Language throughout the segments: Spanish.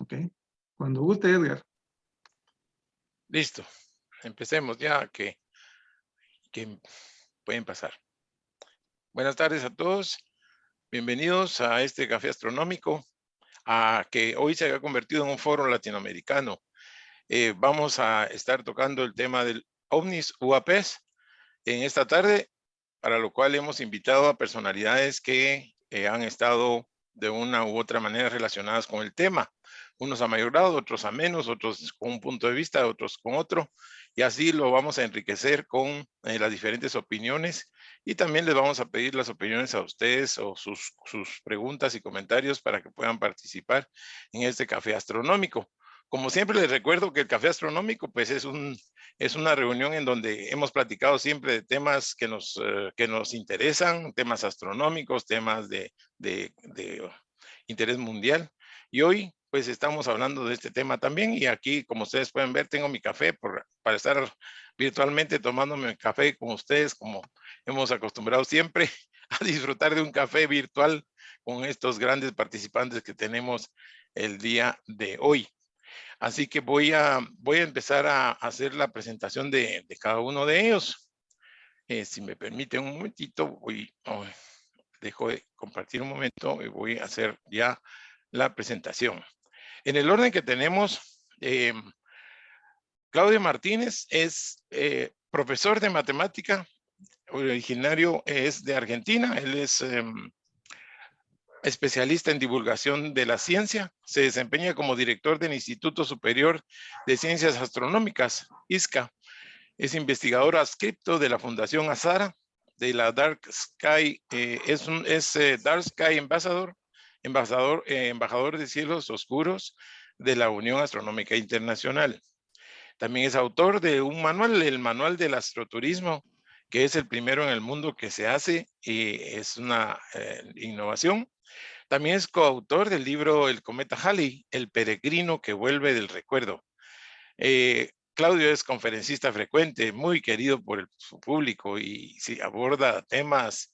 Ok. Cuando guste, Edgar. Listo. Empecemos ya que pueden pasar. Buenas tardes a todos. Bienvenidos a este café astronómico, que hoy se ha convertido en un foro latinoamericano. Vamos a estar tocando el tema del OVNIs UAPs en esta tarde, para lo cual hemos invitado a personalidades que han estado de una u otra manera relacionadas con el tema. Unos a mayor grado, otros a menos, otros con un punto de vista, otros con otro. Y así lo vamos a enriquecer con las diferentes opiniones. Y también les vamos a pedir las opiniones a ustedes o sus preguntas y comentarios para que puedan participar en este café astronómico. Como siempre les recuerdo que el café astronómico pues es una reunión en donde hemos platicado siempre de temas que nos interesan, temas astronómicos, temas de interés mundial. Y hoy pues estamos hablando de este tema también, y aquí, como ustedes pueden ver, tengo mi café para estar virtualmente tomándome mi café con ustedes, como hemos acostumbrado siempre a disfrutar de un café virtual con estos grandes participantes que tenemos el día de hoy. Así que voy a empezar a hacer la presentación de cada uno de ellos. Si me permiten un momentito, dejo de compartir un momento y voy a hacer ya la presentación. En el orden que tenemos, Claudio Martínez es profesor de matemática, originario es de Argentina. Él es especialista en divulgación de la ciencia. Se desempeña como director del Instituto Superior de Ciencias Astronómicas, ISCA. Es investigador adscripto de la Fundación Azara, de la Dark Sky, Dark Sky embajador de cielos oscuros de la Unión Astronómica Internacional. También es autor de un manual, el Manual del Astroturismo, que es el primero en el mundo que se hace y es una innovación. También es coautor del libro El cometa Halley, el peregrino que vuelve del recuerdo. Claudio es conferencista frecuente, muy querido por su público, y aborda temas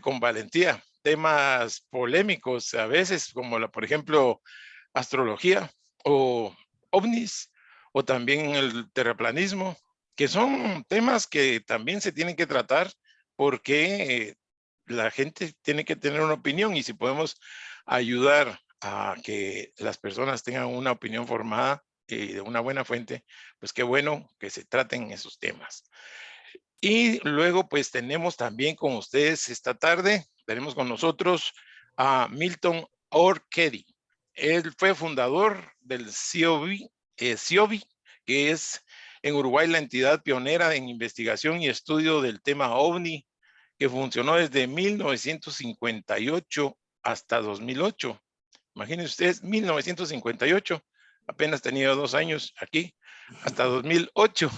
con valentía, temas polémicos a veces, como por ejemplo, astrología o ovnis, o también el terraplanismo, que son temas que también se tienen que tratar porque la gente tiene que tener una opinión, y si podemos ayudar a que las personas tengan una opinión formada y de una buena fuente, pues qué bueno que se traten esos temas. Y luego pues tenemos también con ustedes esta tarde, tenemos con nosotros a Milton Orkedy. Él fue fundador del CIOBI, que es en Uruguay la entidad pionera en investigación y estudio del tema OVNI, que funcionó desde 1958 hasta 2008. Imagínense ustedes, 1958, apenas tenía 2 años aquí, hasta 2008.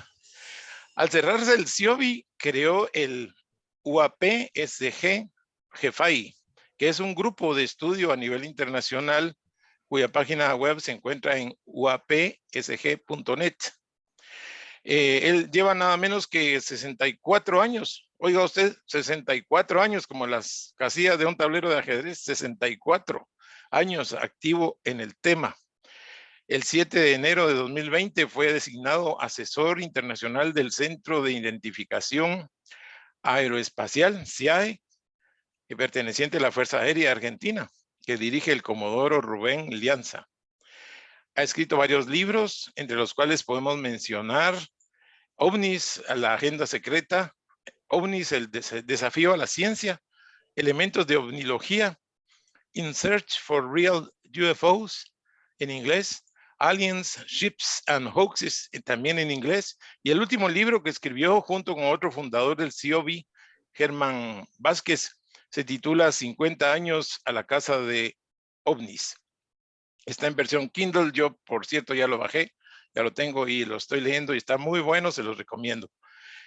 Al cerrarse el CIOBI, creó el UAP-SG GEFAI, que es un grupo de estudio a nivel internacional cuya página web se encuentra en uapsg.net. Él lleva nada menos que 64 años. Oiga usted, 64 años, como las casillas de un tablero de ajedrez, 64 años activo en el tema. El 7 de enero de 2020 fue designado asesor internacional del Centro de Identificación Aeroespacial, CIAE, perteneciente a la Fuerza Aérea Argentina, que dirige el comodoro Rubén Lianza. Ha escrito varios libros, entre los cuales podemos mencionar OVNIs, la agenda secreta, OVNIs, el desafío a la ciencia, elementos de ovnilogía, In Search for Real UFOs, en inglés, Aliens, Ships and Hoaxes, también en inglés, y el último libro que escribió junto con otro fundador del CIOBI, Germán Vázquez, se titula 50 años a la casa de OVNIs. Está en versión Kindle, yo por cierto ya lo bajé, ya lo tengo y lo estoy leyendo y está muy bueno, se los recomiendo.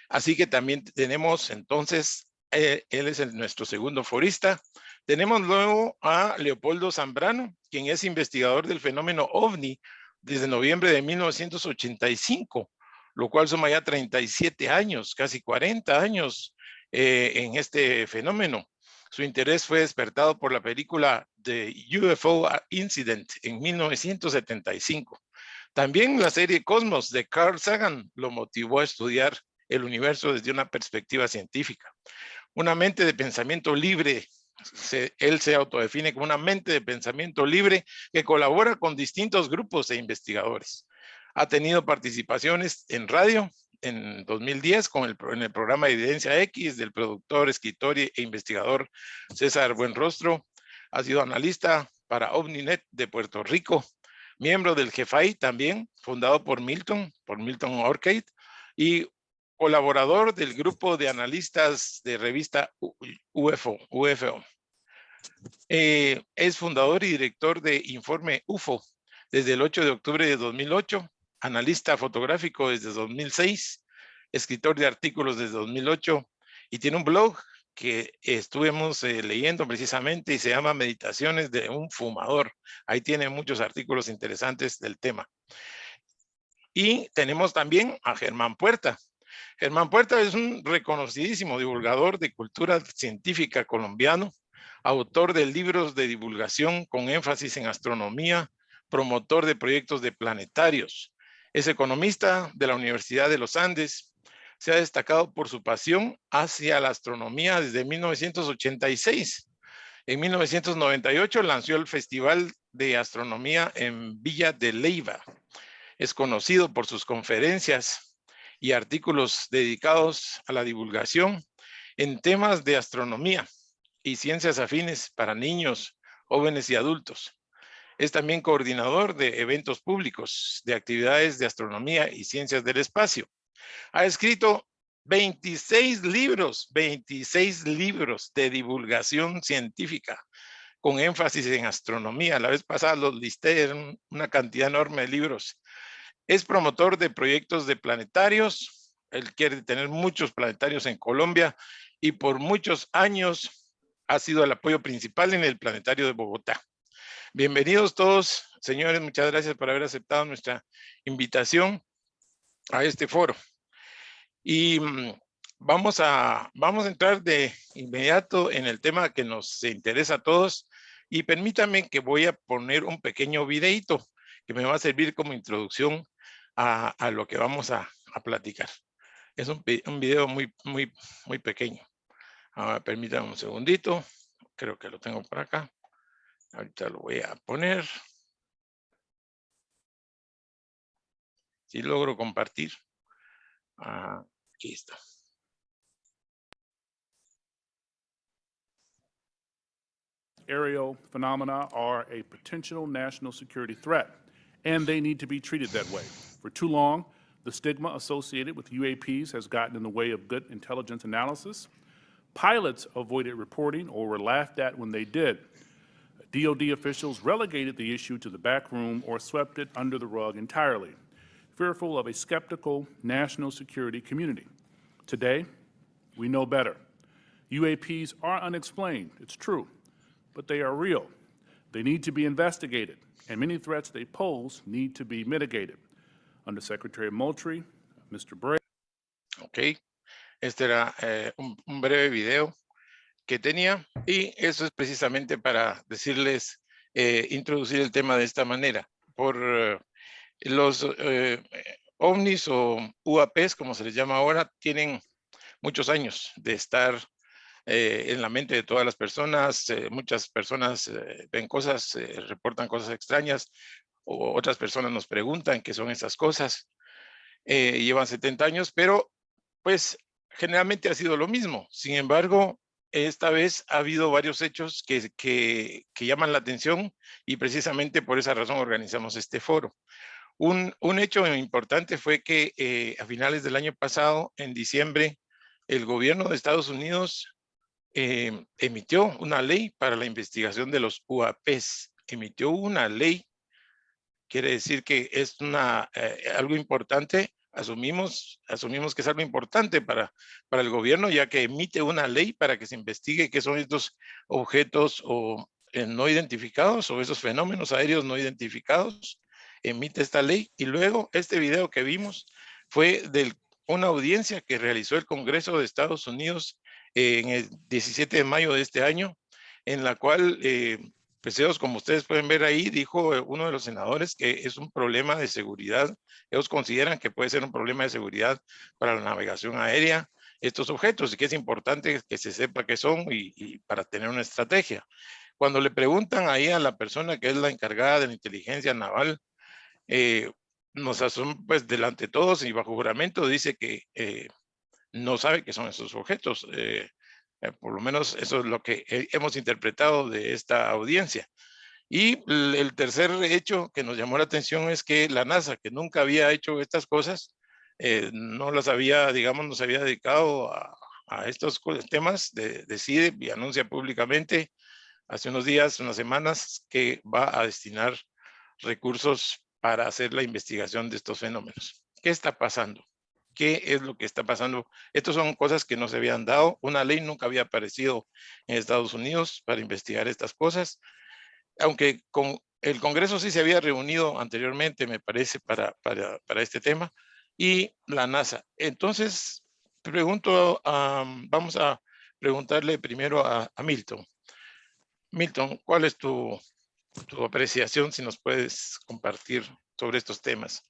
Así que también tenemos entonces, él es nuestro segundo forista. Tenemos luego a Leopoldo Zambrano, quien es investigador del fenómeno OVNI desde noviembre de 1985, lo cual suma ya 37 años, casi 40 años en este fenómeno. Su interés fue despertado por la película The UFO Incident en 1975. También la serie Cosmos de Carl Sagan lo motivó a estudiar el universo desde una perspectiva científica. Una mente de pensamiento libre. Él se autodefine como una mente de pensamiento libre que colabora con distintos grupos de investigadores. Ha tenido participaciones en radio en 2010 en el programa Evidencia X del productor, escritor e investigador César Buenrostro. Ha sido analista para OVNINET de Puerto Rico, miembro del GEFAI también, fundado por Milton Orchid, y colaborador del grupo de analistas de revista UFO. Es fundador y director de Informe UFO desde el 8 de octubre de 2008, analista fotográfico desde 2006, escritor de artículos desde 2008 y tiene un blog que estuvimos leyendo precisamente y se llama Meditaciones de un fumador. Ahí tiene muchos artículos interesantes del tema. Y tenemos también a Germán Puerta. Germán Puerta es un reconocidísimo divulgador de cultura científica colombiano, autor de libros de divulgación con énfasis en astronomía, promotor de proyectos de planetarios. Es economista de la Universidad de los Andes. Se ha destacado por su pasión hacia la astronomía desde 1986. En 1998 lanzó el Festival de Astronomía en Villa de Leyva. Es conocido por sus conferencias y artículos dedicados a la divulgación en temas de astronomía y ciencias afines para niños, jóvenes y adultos. Es también coordinador de eventos públicos, de actividades de astronomía y ciencias del espacio. Ha escrito 26 libros de divulgación científica con énfasis en astronomía. La vez pasada los listé, eran una cantidad enorme de libros. Es promotor de proyectos de planetarios. Él quiere tener muchos planetarios en Colombia y por muchos años ha sido el apoyo principal en el Planetario de Bogotá. Bienvenidos todos, señores. Muchas gracias por haber aceptado nuestra invitación a este foro. Y vamos a entrar de inmediato en el tema que nos interesa a todos. Y permítanme que voy a poner un pequeño videito que me va a servir como introducción a lo que vamos a platicar. Es un video muy pequeño. Permítanme un segundito. Creo que lo tengo por acá. Ahorita lo voy a poner. Si logro compartir. Aquí está. Aerial phenomena are a potential national security threat, and they need to be treated that way. For too long, the stigma associated with UAPs has gotten in the way of good intelligence analysis. Pilots avoided reporting or were laughed at when they did. DoD officials relegated the issue to the back room or swept it under the rug entirely, fearful of a skeptical national security community. Today, we know better. UAPs are unexplained, it's true, but they are real. They need to be investigated, and many threats they pose need to be mitigated. Undersecretary Moultrie, Mr. Bray. Ok, este era un breve video que tenía y eso es precisamente para decirles, introducir el tema de esta manera. Por los ovnis o UAPs, como se les llama ahora, tienen muchos años de estar en la mente de todas las personas. Muchas personas ven cosas, reportan cosas extrañas, o otras personas nos preguntan qué son esas cosas. Llevan 70 años, pero pues generalmente ha sido lo mismo. Sin embargo, esta vez ha habido varios hechos que llaman la atención y precisamente por esa razón organizamos este foro. Un hecho importante fue que a finales del año pasado, en diciembre, el gobierno de Estados Unidos emitió una ley para la investigación de los UAPs. Emitió una ley, quiere decir que es algo importante. Asumimos que es algo importante para el gobierno, ya que emite una ley para que se investigue qué son estos objetos no identificados o esos fenómenos aéreos no identificados. Emite esta ley y luego este video que vimos fue de una audiencia que realizó el Congreso de Estados Unidos en el 17 de mayo de este año, en la cual, pues ellos, como ustedes pueden ver ahí, dijo uno de los senadores que es un problema de seguridad. Ellos consideran que puede ser un problema de seguridad para la navegación aérea, estos objetos, y que es importante que se sepa qué son y para tener una estrategia. Cuando le preguntan ahí a la persona que es la encargada de la inteligencia naval, nos asombra, pues delante de todos y bajo juramento dice que no sabe qué son esos objetos. Por lo menos eso es lo que hemos interpretado de esta audiencia. Y el tercer hecho que nos llamó la atención es que la NASA, que nunca había hecho estas cosas, no las había, digamos, no se había dedicado a estos temas, decide y anuncia públicamente hace unos días, unas semanas, que va a destinar recursos para hacer la investigación de estos fenómenos. ¿Qué está pasando? ¿Qué es lo que está pasando? Estas son cosas que no se habían dado. Una ley nunca había aparecido en Estados Unidos para investigar estas cosas, aunque con el Congreso sí se había reunido anteriormente, me parece, para este tema, y la NASA. Entonces, pregunto, vamos a preguntarle primero a Milton. Milton, ¿cuál es tu apreciación, si nos puedes compartir sobre estos temas?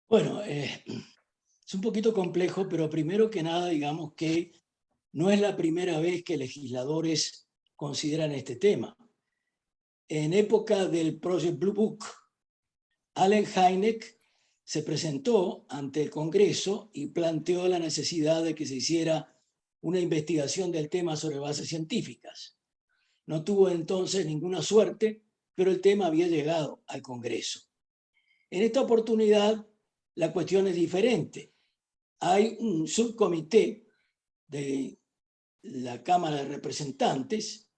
Bueno, es un poquito complejo, pero primero que nada, digamos que no es la primera vez que legisladores consideran este tema. En época del Project Blue Book, Allen Hynek se presentó ante el Congreso y planteó la necesidad de que se hiciera una investigación del tema sobre bases científicas. No tuvo entonces ninguna suerte, pero el tema había llegado al Congreso. En esta oportunidad, la cuestión es diferente. Hay un subcomité de la Cámara de Representantes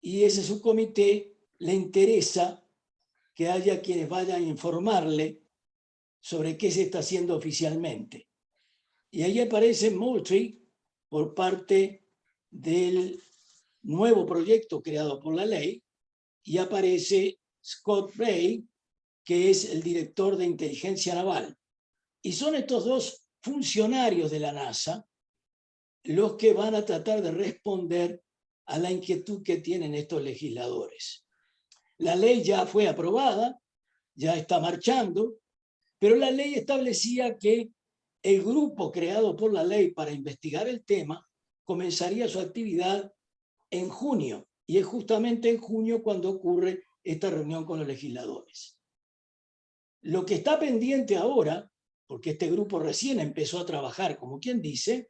y ese subcomité le interesa que haya quienes vayan a informarle sobre qué se está haciendo oficialmente. Y ahí aparece Moultrie por parte del nuevo proyecto creado por la ley y aparece Scott Bray, que es el director de inteligencia naval. Y son estos dos funcionarios de la NASA los que van a tratar de responder a la inquietud que tienen estos legisladores. La ley ya fue aprobada, ya está marchando, pero la ley establecía que el grupo creado por la ley para investigar el tema comenzaría su actividad en junio, y es justamente en junio cuando ocurre esta reunión con los legisladores. Lo que está pendiente ahora, porque este grupo recién empezó a trabajar, como quien dice,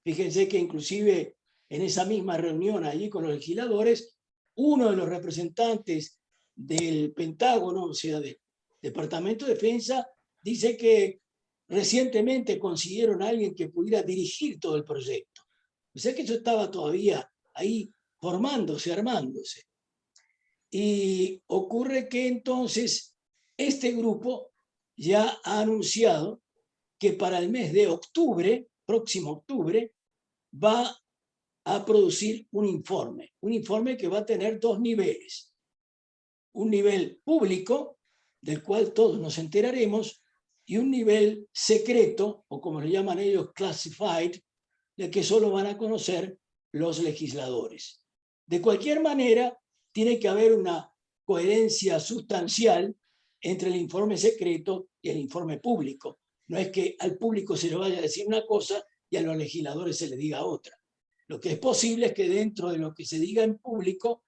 fíjense que inclusive en esa misma reunión allí con los legisladores, uno de los representantes del Pentágono, o sea, del Departamento de Defensa, dice que recientemente consiguieron a alguien que pudiera dirigir todo el proyecto. O sea que eso estaba todavía ahí formándose, armándose. Y ocurre que entonces este grupo ya ha anunciado que para el mes de octubre, próximo octubre, va a producir un informe que va a tener dos niveles. Un nivel público, del cual todos nos enteraremos, y un nivel secreto, o como le llaman ellos, classified, de que solo van a conocer los legisladores. De cualquier manera, tiene que haber una coherencia sustancial entre el informe secreto y el informe público. No es que al público se le vaya a decir una cosa y a los legisladores se le diga otra. Lo que es posible es que dentro de lo que se diga en público,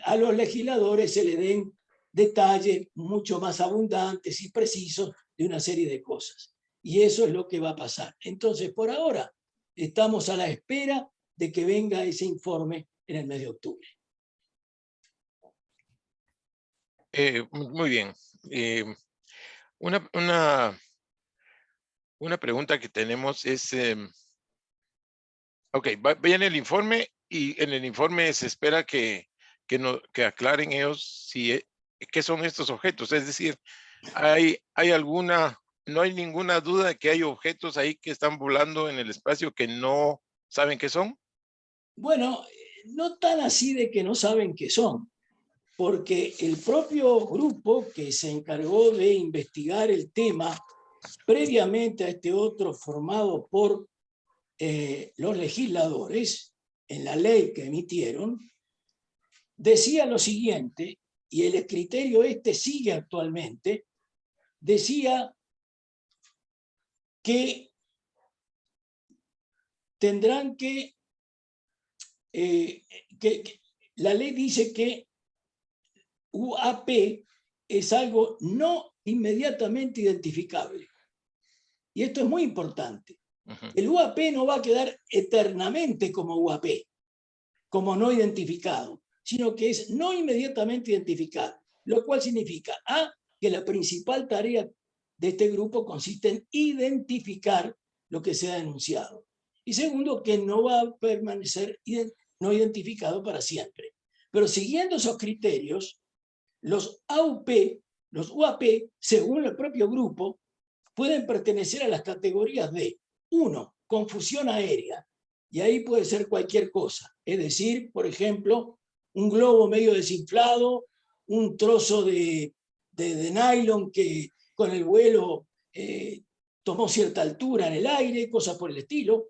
a los legisladores se le den detalles mucho más abundantes y precisos de una serie de cosas. Y eso es lo que va a pasar. Entonces, por ahora, estamos a la espera de que venga ese informe en el mes de octubre. Muy bien. Una pregunta que tenemos es, ok, viene el informe y en el informe se espera que aclaren ellos qué son estos objetos. Es decir, no hay ninguna duda de que hay objetos ahí que están volando en el espacio que no saben qué son. Bueno, no tan así de que no saben qué son, porque el propio grupo que se encargó de investigar el tema previamente a este otro formado por los legisladores, en la ley que emitieron, decía lo siguiente, y el criterio este sigue actualmente, decía que tendrán que la ley dice que UAP es algo no inmediatamente identificable. Y esto es muy importante. El UAP no va a quedar eternamente como UAP, como no identificado, sino que es no inmediatamente identificado, lo cual significa, A, que la principal tarea de este grupo consiste en identificar lo que se ha denunciado. Y segundo, que no va a permanecer no identificado para siempre. Pero siguiendo esos criterios, los UAP, según el propio grupo, pueden pertenecer a las categorías de 1, confusión aérea, y ahí puede ser cualquier cosa, es decir, por ejemplo, un globo medio desinflado, un trozo de nylon que con el vuelo tomó cierta altura en el aire, cosas por el estilo,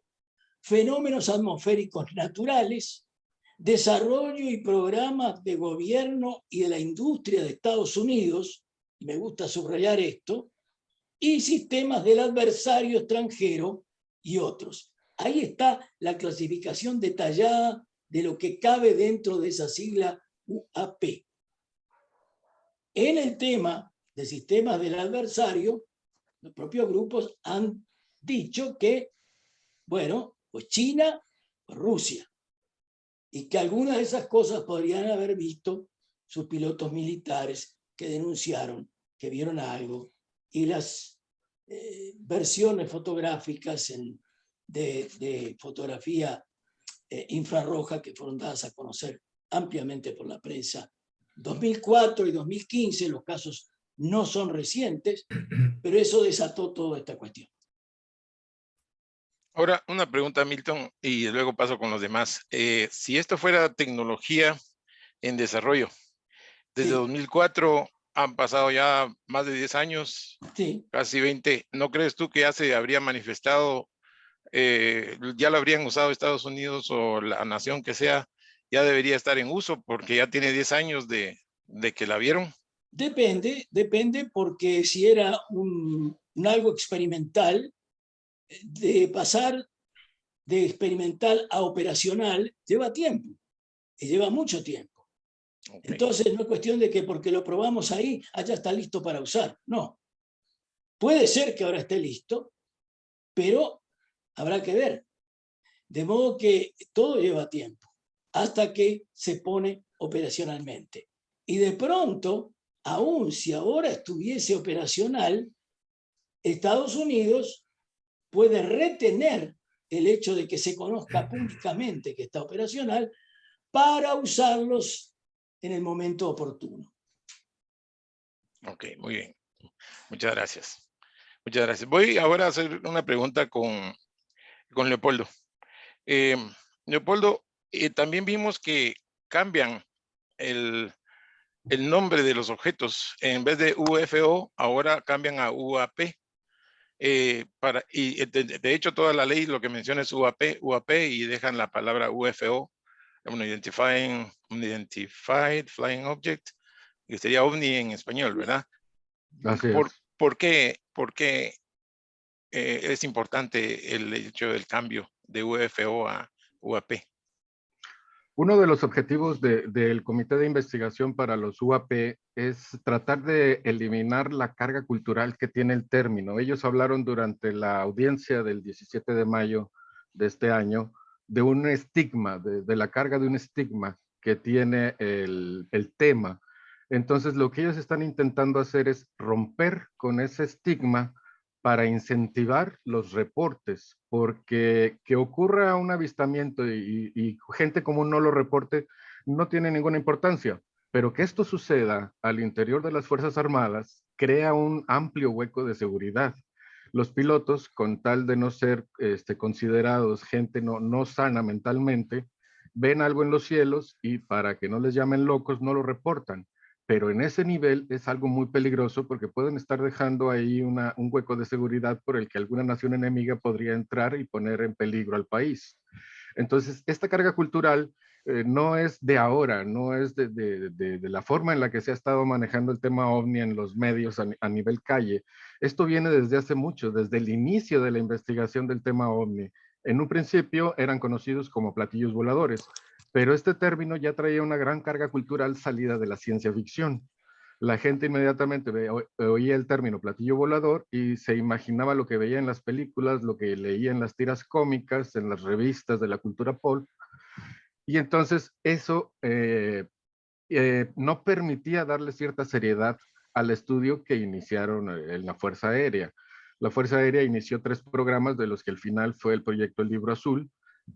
fenómenos atmosféricos naturales, desarrollo y programas de gobierno y de la industria de Estados Unidos, y me gusta subrayar esto, y sistemas del adversario extranjero y otros. Ahí está la clasificación detallada de lo que cabe dentro de esa sigla UAP. En el tema de sistemas del adversario, los propios grupos han dicho que, bueno, pues China o Rusia, y que algunas de esas cosas podrían haber visto sus pilotos militares que denunciaron que vieron algo, y las versiones fotográficas de fotografía infrarroja que fueron dadas a conocer ampliamente por la prensa. 2004 y 2015, los casos no son recientes, pero eso desató toda esta cuestión. Ahora, una pregunta, Milton, y luego paso con los demás. Si esto fuera tecnología en desarrollo, desde Sí. 2004 han pasado ya más de 10 años, Sí. casi 20. ¿No crees tú que ya se habría manifestado, ya lo habrían usado Estados Unidos o la nación que sea, ya debería estar en uso porque ya tiene 10 años de que la vieron? Depende porque si era un algo experimental, de pasar de experimental a operacional lleva tiempo, y lleva mucho tiempo. Okay. Entonces no es cuestión de que porque lo probamos ahí, ya está listo para usar. No. Puede ser que ahora esté listo, pero habrá que ver. De modo que todo lleva tiempo, hasta que se pone operacionalmente. Y de pronto, aun si ahora estuviese operacional, Estados Unidos puede retener el hecho de que se conozca públicamente que está operacional para usarlos en el momento oportuno. Ok, muy bien. Muchas gracias. Muchas gracias. Voy ahora a hacer una pregunta con Leopoldo. Leopoldo, también vimos que cambian el nombre de los objetos. En vez de UFO, ahora cambian a UAP. De hecho, toda la ley lo que menciona es UAP y dejan la palabra UFO, Unidentified Flying Object, que sería OVNI en español, ¿verdad? Así es. ¿Por qué es importante el hecho del cambio de UFO a UAP? Uno de los objetivos del Comité de Investigación para los UAP es tratar de eliminar la carga cultural que tiene el término. Ellos hablaron durante la audiencia del 17 de mayo de este año de un estigma, de la carga de un estigma que tiene el tema. Entonces, lo que ellos están intentando hacer es romper con ese estigma para incentivar los reportes, porque que ocurra un avistamiento y gente común no lo reporte no tiene ninguna importancia, pero que esto suceda al interior de las Fuerzas Armadas crea un amplio hueco de seguridad. Los pilotos, con tal de no ser considerados gente no sana mentalmente, ven algo en los cielos y para que no les llamen locos no lo reportan. pero en ese nivel es algo muy peligroso porque pueden estar dejando ahí un hueco de seguridad por el que alguna nación enemiga podría entrar y poner en peligro al país. Entonces, esta carga cultural no es de ahora, no es de la forma en la que se ha estado manejando el tema OVNI en los medios a nivel calle. Esto viene desde hace mucho, desde el inicio de la investigación del tema OVNI. En un principio eran conocidos como platillos voladores, pero este término ya traía una gran carga cultural salida de la ciencia ficción. La gente inmediatamente oía el término platillo volador y se imaginaba lo que veía en las películas, lo que leía en las tiras cómicas, en las revistas de la cultura pop. Y entonces eso no permitía darle cierta seriedad al estudio que iniciaron en la Fuerza Aérea. La Fuerza Aérea inició 3 programas, de los que el final fue el proyecto El Libro Azul,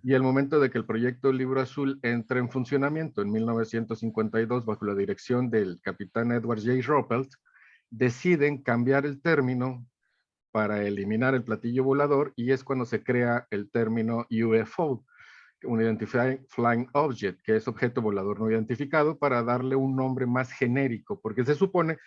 y el momento de que el proyecto El Libro Azul entra en funcionamiento en 1952 bajo la dirección del capitán Edward J. Ruppelt, deciden cambiar el término para eliminar el platillo volador, y es cuando se crea el término UFO, un Identified Flying Object, que es objeto volador no identificado, para darle un nombre más genérico, porque se supone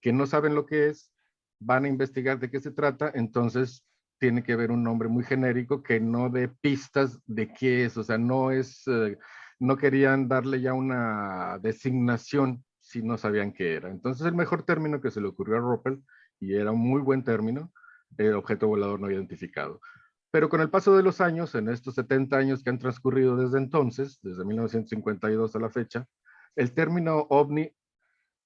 que no saben lo que es, van a investigar de qué se trata, entonces tiene que haber un nombre muy genérico que no dé pistas de qué es, o sea, no querían darle ya una designación si no sabían qué era. Entonces el mejor término que se le ocurrió a Ruppelt, y era un muy buen término, objeto volador no identificado. Pero con el paso de los años, en estos 70 años que han transcurrido desde entonces, desde 1952 a la fecha, el término OVNI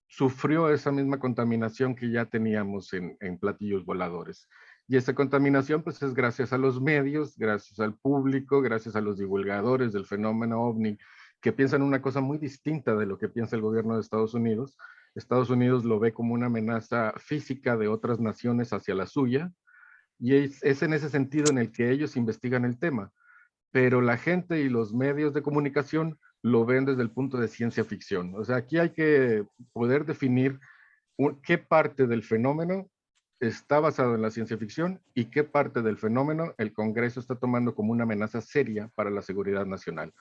sufrió esa misma contaminación que ya teníamos en platillos voladores. Y esa contaminación pues es gracias a los medios, gracias al público, gracias a los divulgadores del fenómeno OVNI, que piensan una cosa muy distinta de lo que piensa el gobierno de Estados Unidos. Estados Unidos lo ve como una amenaza física de otras naciones hacia la suya, y es en ese sentido en el que ellos investigan el tema. Pero la gente y los medios de comunicación lo ven desde el punto de ciencia ficción. O sea, aquí hay que poder definir qué parte del fenómeno está basado en la ciencia ficción y qué parte del fenómeno el Congreso está tomando como una amenaza seria para la seguridad nacional.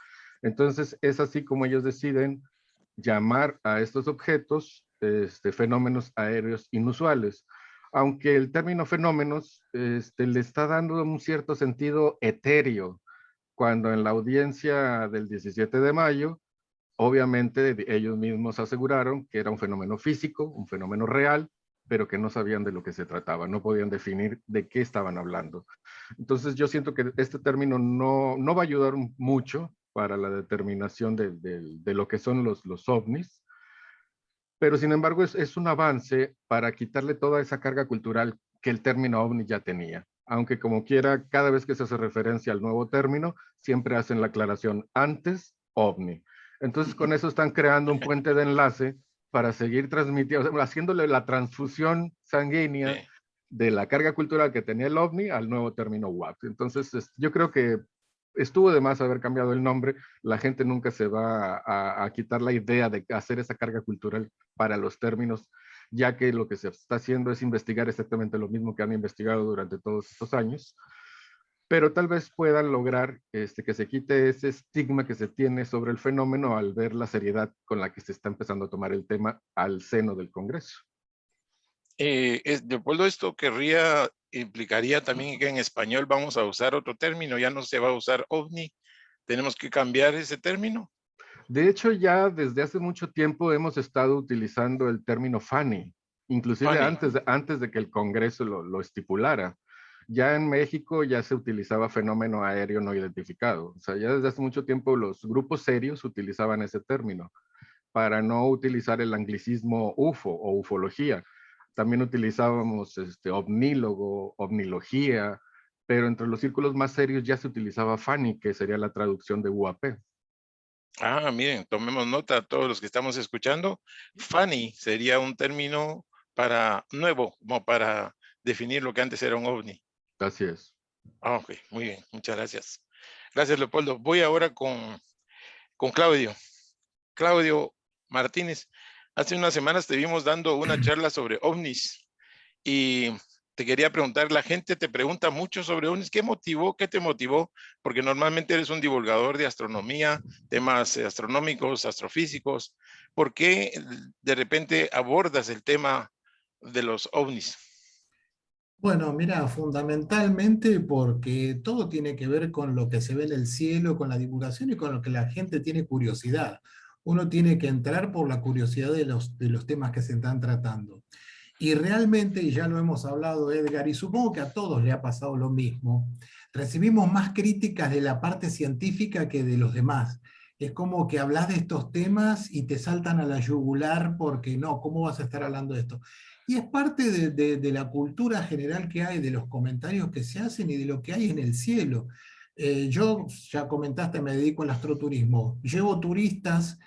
Entonces, es así como ellos deciden llamar a estos objetos fenómenos aéreos inusuales. Aunque el término fenómenos le está dando un cierto sentido etéreo, cuando en la audiencia del 17 de mayo, obviamente ellos mismos aseguraron que era un fenómeno físico, un fenómeno real, pero que no sabían de lo que se trataba, no podían definir de qué estaban hablando. Entonces yo siento que este término no va a ayudar mucho para la determinación de lo que son los ovnis, pero sin embargo es un avance para quitarle toda esa carga cultural que el término ovni ya tenía. Aunque como quiera, cada vez que se hace referencia al nuevo término, siempre hacen la aclaración antes ovni. Entonces con eso están creando un puente de enlace para seguir transmitiendo, o sea, haciéndole la transfusión sanguínea de la carga cultural que tenía el ovni al nuevo término UAP. Entonces yo creo que estuvo de más haber cambiado el nombre. La gente nunca se va a quitar la idea de hacer esa carga cultural para los términos, ya que lo que se está haciendo es investigar exactamente lo mismo que han investigado durante todos estos años, pero tal vez puedan lograr que se quite ese estigma que se tiene sobre el fenómeno al ver la seriedad con la que se está empezando a tomar el tema al seno del Congreso. Leopoldo, esto implicaría también que en español vamos a usar otro término, ya no se va a usar ovni, tenemos que cambiar ese término. De hecho, ya desde hace mucho tiempo hemos estado utilizando el término FANI, inclusive antes de que el Congreso lo estipulara. Ya en México ya se utilizaba fenómeno aéreo no identificado. O sea, ya desde hace mucho tiempo los grupos serios utilizaban ese término para no utilizar el anglicismo UFO o ufología. También utilizábamos ovnílogo, ovnilogía, pero entre los círculos más serios ya se utilizaba FANI, que sería la traducción de UAP. Ah, miren, tomemos nota a todos los que estamos escuchando. FANI sería un término nuevo, como para definir lo que antes era un ovni. Así es. Ah, ok, muy bien, muchas gracias. Gracias, Leopoldo. Voy ahora con Claudio. Claudio Martínez, hace unas semanas te vimos dando una charla sobre ovnis y te quería preguntar, la gente te pregunta mucho sobre ovnis, ¿qué motivó, qué te motivó? Porque normalmente eres un divulgador de astronomía, temas astronómicos, astrofísicos. ¿Por qué de repente abordas el tema de los ovnis? Bueno, mira, fundamentalmente porque todo tiene que ver con lo que se ve en el cielo, con la divulgación y con lo que la gente tiene curiosidad. Uno tiene que entrar por la curiosidad de los temas que se están tratando. Y realmente, y ya lo hemos hablado, Edgar, y supongo que a todos le ha pasado lo mismo, recibimos más críticas de la parte científica que de los demás. Es como que hablas de estos temas y te saltan a la yugular porque no, ¿cómo vas a estar hablando de esto? Y es parte de la cultura general que hay, de los comentarios que se hacen y de lo que hay en el cielo. Yo, ya comentaste, me dedico al astroturismo. Llevo turistas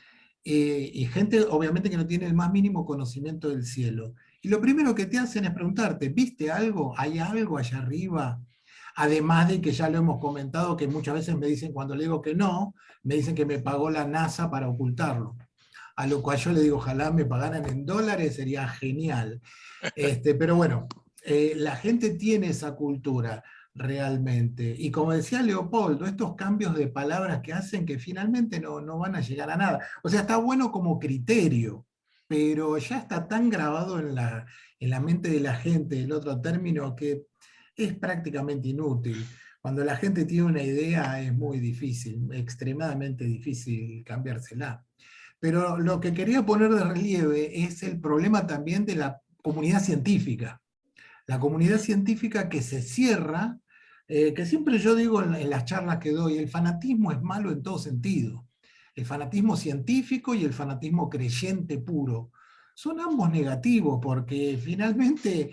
y gente obviamente que no tiene el más mínimo conocimiento del cielo. Y lo primero que te hacen es preguntarte, ¿viste algo? ¿Hay algo allá arriba? Además de que ya lo hemos comentado, que muchas veces me dicen, cuando le digo que no, me dicen que me pagó la NASA para ocultarlo. A lo cual yo le digo, ojalá me pagaran en dólares, sería genial. Pero bueno, la gente tiene esa cultura realmente. Y como decía Leopoldo, estos cambios de palabras que hacen que finalmente no van a llegar a nada. O sea, está bueno como criterio, pero ya está tan grabado en la mente de la gente el otro término que es prácticamente inútil. Cuando la gente tiene una idea es muy difícil, extremadamente difícil cambiársela. Pero lo que quería poner de relieve es el problema también de la comunidad científica. La comunidad científica que se cierra, que siempre yo digo en las charlas que doy, el fanatismo es malo en todo sentido. El fanatismo científico y el fanatismo creyente puro. Son ambos negativos porque finalmente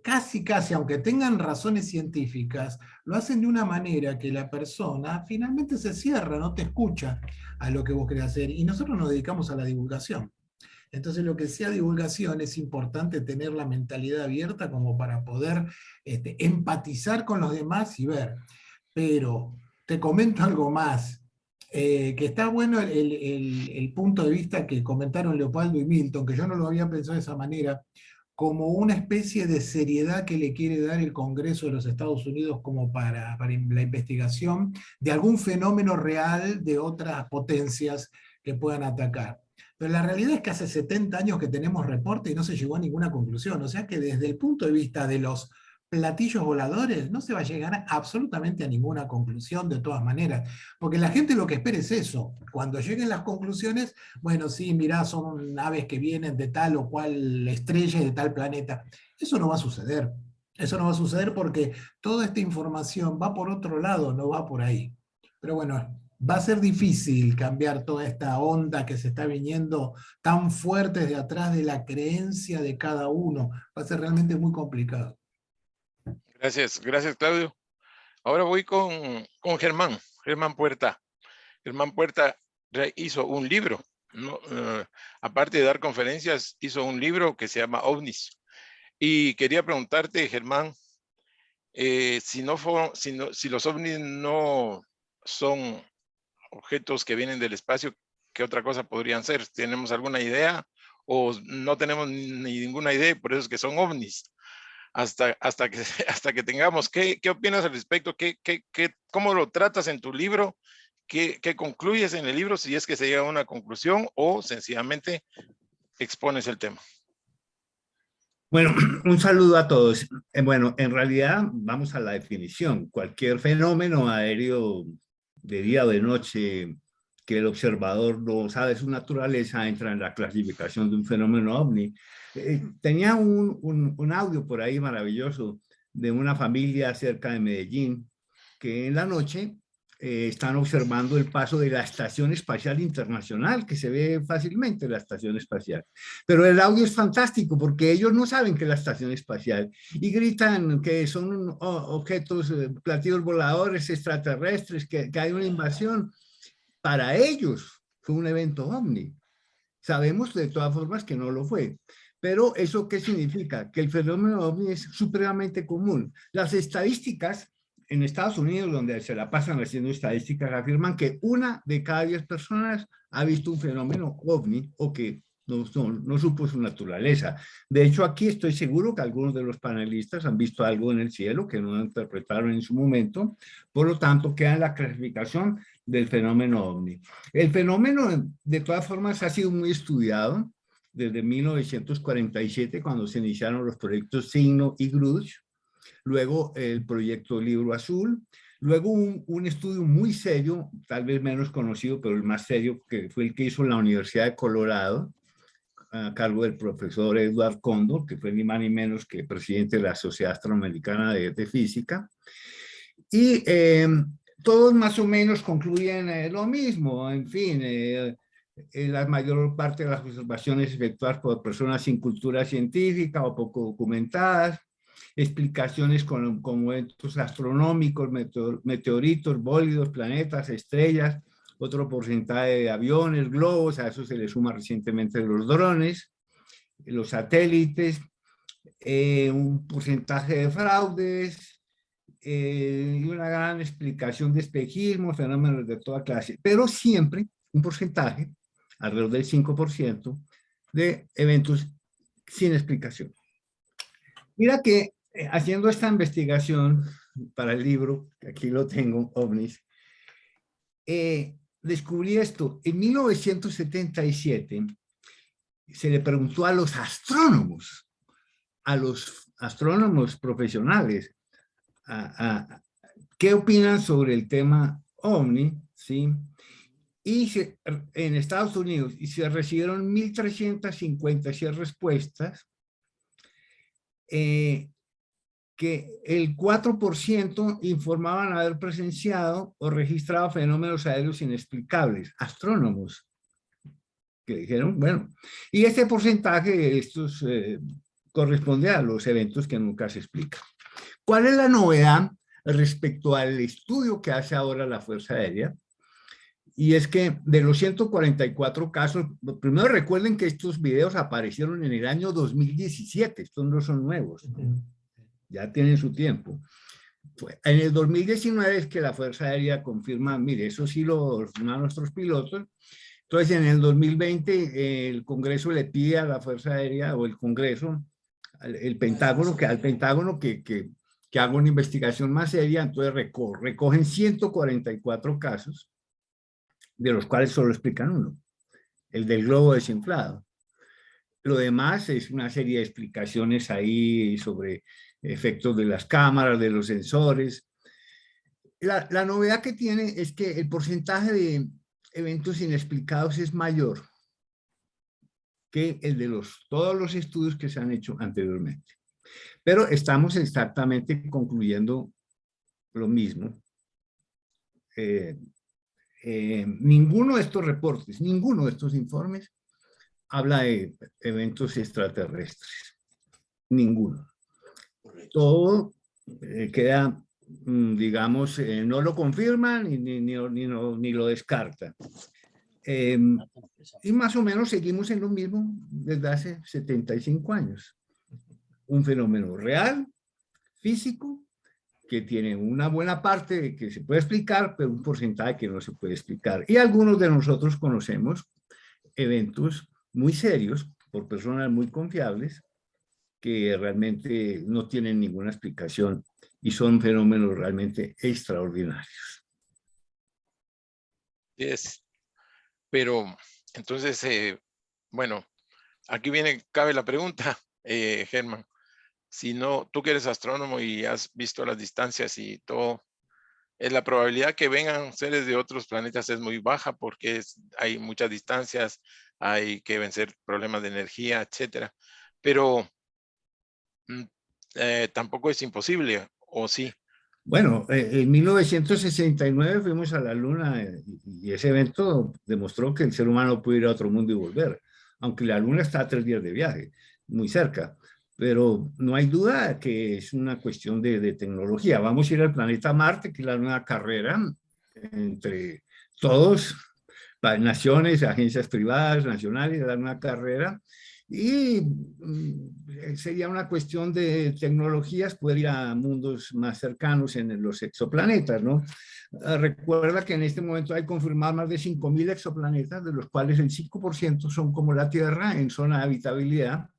casi, aunque tengan razones científicas, lo hacen de una manera que la persona finalmente se cierra, no te escucha a lo que vos querés hacer. Y nosotros nos dedicamos a la divulgación. Entonces, lo que sea divulgación, es importante tener la mentalidad abierta como para poder empatizar con los demás y ver. Pero te comento algo más, que está bueno el punto de vista que comentaron Leopoldo y Milton, que yo no lo había pensado de esa manera, como una especie de seriedad que le quiere dar el Congreso de los Estados Unidos como para la investigación de algún fenómeno real de otras potencias que puedan atacar. Pero la realidad es que hace 70 años que tenemos reporte y no se llegó a ninguna conclusión. O sea que desde el punto de vista de los platillos voladores no se va a llegar absolutamente a ninguna conclusión de todas maneras. Porque la gente lo que espera es eso. Cuando lleguen las conclusiones, bueno, sí, mirá, son aves que vienen de tal o cual estrella y de tal planeta. Eso no va a suceder. Eso no va a suceder porque toda esta información va por otro lado, no va por ahí. Pero bueno, va a ser difícil cambiar toda esta onda que se está viniendo tan fuerte desde atrás de la creencia de cada uno. Va a ser realmente muy complicado. Gracias, gracias, Claudio. Ahora voy con Germán Puerta. Germán Puerta hizo un libro, ¿no? Aparte de dar conferencias, hizo un libro que se llama OVNIs. Y quería preguntarte, Germán, si los OVNIs no son objetos que vienen del espacio, ¿qué otra cosa podrían ser? ¿Tenemos alguna idea? ¿O no tenemos ninguna idea? Por eso es que son OVNIs. Hasta que tengamos. ¿Qué opinas al respecto? ¿Cómo lo tratas en tu libro? ¿Qué concluyes en el libro? Si es que se llega a una conclusión o sencillamente expones el tema. Bueno, un saludo a todos. Bueno, en realidad vamos a la definición. Cualquier fenómeno aéreo de día o de noche que el observador no sabe su naturaleza entra en la clasificación de un fenómeno ovni. Tenía un audio por ahí maravilloso de una familia cerca de Medellín que en la noche están observando el paso de la Estación Espacial Internacional, que se ve fácilmente la Estación Espacial. Pero el audio es fantástico porque ellos no saben que es la Estación Espacial y gritan que son objetos, platillos voladores extraterrestres, que hay una invasión. Para ellos fue un evento ovni. Sabemos de todas formas que no lo fue. Pero ¿eso qué significa? Que el fenómeno ovni es supremamente común. Las estadísticas en Estados Unidos, donde se la pasan haciendo estadísticas, afirman que 1 de cada 10 personas ha visto un fenómeno ovni o que no supo su naturaleza. De hecho, aquí estoy seguro que algunos de los panelistas han visto algo en el cielo que no interpretaron en su momento, por lo tanto queda en la clasificación del fenómeno ovni. El fenómeno, de todas formas, ha sido muy estudiado desde 1947, cuando se iniciaron los proyectos Signo y Grudge, luego el proyecto Libro Azul, luego un estudio muy serio, tal vez menos conocido, pero el más serio, que fue el que hizo la Universidad de Colorado, a cargo del profesor Edward Condor, que fue ni más ni menos que presidente de la Sociedad Astroamericana de Física. Y todos más o menos concluyen lo mismo, en fin, la mayor parte de las observaciones efectuadas por personas sin cultura científica o poco documentadas, explicaciones como eventos astronómicos, meteoritos, bólidos, planetas, estrellas, otro porcentaje de aviones, globos, a eso se le suma recientemente los drones, los satélites, un porcentaje de fraudes, y una gran explicación de espejismo, fenómenos de toda clase, pero siempre un porcentaje, alrededor del 5%, de eventos sin explicación. Mira que haciendo esta investigación para el libro, que aquí lo tengo, OVNIs, descubrí esto. En 1977 se le preguntó a los astrónomos profesionales, ¿qué opinan sobre el tema OVNI? ¿Sí? Y en Estados Unidos, y se recibieron 1.356 respuestas, que el 4% informaban haber presenciado o registrado fenómenos aéreos inexplicables, astrónomos, que dijeron, bueno, y este porcentaje de estos corresponde a los eventos que nunca se explican. ¿Cuál es la novedad respecto al estudio que hace ahora la Fuerza Aérea? Y es que de los 144 casos, primero recuerden que estos videos aparecieron en el año 2017, estos no son nuevos, ya tienen su tiempo. En el 2019 es que la Fuerza Aérea confirma, mire, eso sí lo ordenaron nuestros pilotos. Entonces en el 2020 el Congreso le pide a la Fuerza Aérea, o el Congreso, al Pentágono que haga una investigación más seria. Entonces recogen 144 casos, de los cuales solo explican uno, el del globo desinflado. Lo demás es una serie de explicaciones ahí sobre efectos de las cámaras, de los sensores. La novedad que tiene es que el porcentaje de eventos inexplicados es mayor que el de todos los estudios que se han hecho anteriormente. Pero estamos exactamente concluyendo lo mismo. Ninguno de estos reportes, ninguno de estos informes habla de eventos extraterrestres. Ninguno. Todo queda, digamos, no lo confirman ni lo descartan. Y más o menos seguimos en lo mismo desde hace 75 años. Un fenómeno real, físico, que tiene una buena parte que se puede explicar, pero un porcentaje que no se puede explicar. Y algunos de nosotros conocemos eventos muy serios por personas muy confiables que realmente no tienen ninguna explicación y son fenómenos realmente extraordinarios. Yes. Pero entonces, bueno, aquí cabe la pregunta, Germán. Si no, tú que eres astrónomo y has visto las distancias y todo, la probabilidad que vengan seres de otros planetas es muy baja porque hay muchas distancias, hay que vencer problemas de energía, etcétera. Pero tampoco es imposible, ¿o sí? Bueno, en 1969 fuimos a la Luna y ese evento demostró que el ser humano puede ir a otro mundo y volver, aunque la Luna está a 3 días de viaje, muy cerca. Pero no hay duda que es una cuestión de tecnología. Vamos a ir al planeta Marte, que es la nueva carrera entre todos, naciones, agencias privadas, nacionales, la nueva carrera. Y sería una cuestión de tecnologías, poder ir a mundos más cercanos en los exoplanetas, ¿no? Recuerda que en este momento hay confirmados más de 5.000 exoplanetas, de los cuales el 5% son como la Tierra en zona de habitabilidad,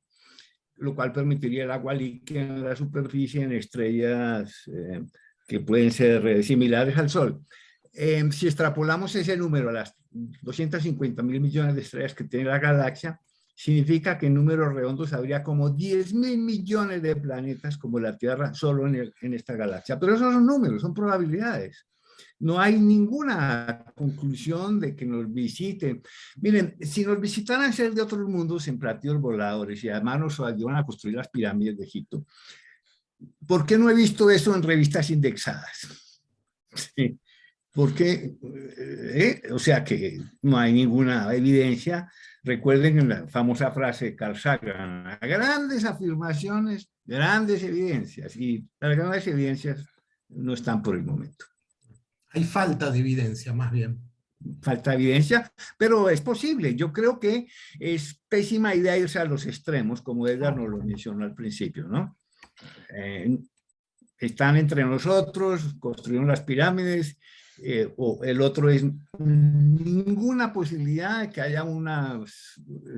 lo cual permitiría el agua líquida en la superficie en estrellas que pueden ser similares al Sol. Si extrapolamos ese número a las 250.000 millones de estrellas que tiene la galaxia, significa que en números redondos habría como 10.000 millones de planetas como la Tierra solo en esta galaxia. Pero esos son números, son probabilidades. No hay ninguna conclusión de que nos visiten. Miren, si nos visitaran seres de otros mundos en platillos voladores y además nos ayudan a construir las pirámides de Egipto, ¿por qué no he visto eso en revistas indexadas? Sí. Porque, o sea que no hay ninguna evidencia. Recuerden en la famosa frase de Carl Sagan, grandes afirmaciones, grandes evidencias, y las grandes evidencias no están por el momento. Hay falta de evidencia, más bien. Falta evidencia, pero es posible. Yo creo que es pésima idea irse a los extremos, como Edgar nos lo mencionó al principio, ¿no? Están entre nosotros, construyeron las pirámides, o el otro es ninguna posibilidad de que haya una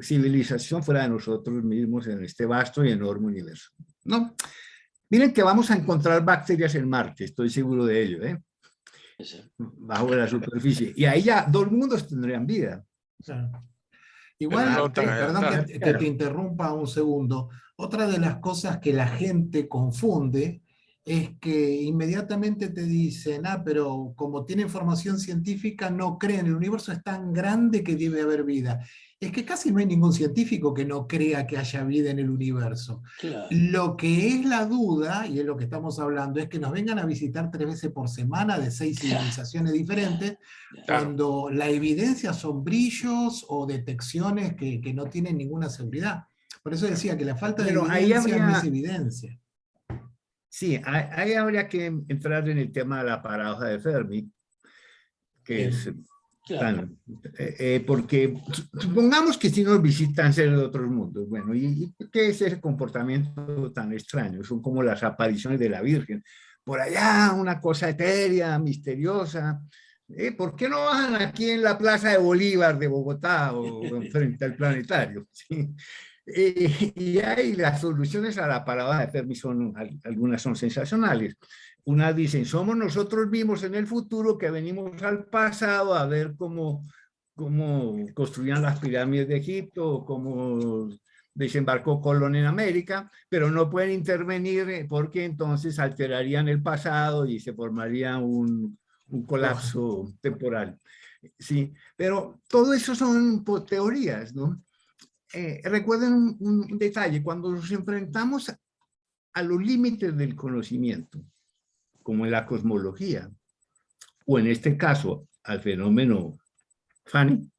civilización fuera de nosotros mismos en este vasto y enorme universo. No, miren que vamos a encontrar bacterias en Marte, estoy seguro de ello, bajo la superficie, y ahí ya 2 mundos tendrían vida. Claro. Igual, no tan perdón adelantado. que te interrumpa un segundo, otra de las cosas que la gente confunde es que inmediatamente te dicen, pero como tiene información científica no creen, el universo es tan grande que debe haber vida. Es que casi no hay ningún científico que no crea que haya vida en el universo. Claro. Lo que es la duda, y es lo que estamos hablando, es que nos vengan a visitar 3 veces por semana de 6 civilizaciones diferentes, cuando la evidencia son brillos o detecciones que no tienen ninguna seguridad. Por eso decía que la falta de evidencia no es evidencia. Sí, ahí habría que entrar en el tema de la paradoja de Fermi, que es porque supongamos que si nos visitan seres de otros mundos, bueno, ¿y qué es ese comportamiento tan extraño? Son como las apariciones de la Virgen, por allá una cosa etérea, misteriosa. ¿Por qué no bajan aquí en la Plaza de Bolívar de Bogotá o frente al planetario? ¿Sí? Y hay las soluciones a la paradoja de Fermi, algunas son sensacionales. Unas dicen, somos nosotros mismos en el futuro que venimos al pasado a ver cómo construían las pirámides de Egipto, o cómo desembarcó Colón en América, pero no pueden intervenir porque entonces alterarían el pasado y se formaría un colapso temporal. Sí, pero todo eso son teorías, ¿no? Recuerden un detalle, cuando nos enfrentamos a los límites del conocimiento, como en la cosmología, o en este caso al fenómeno Fanny,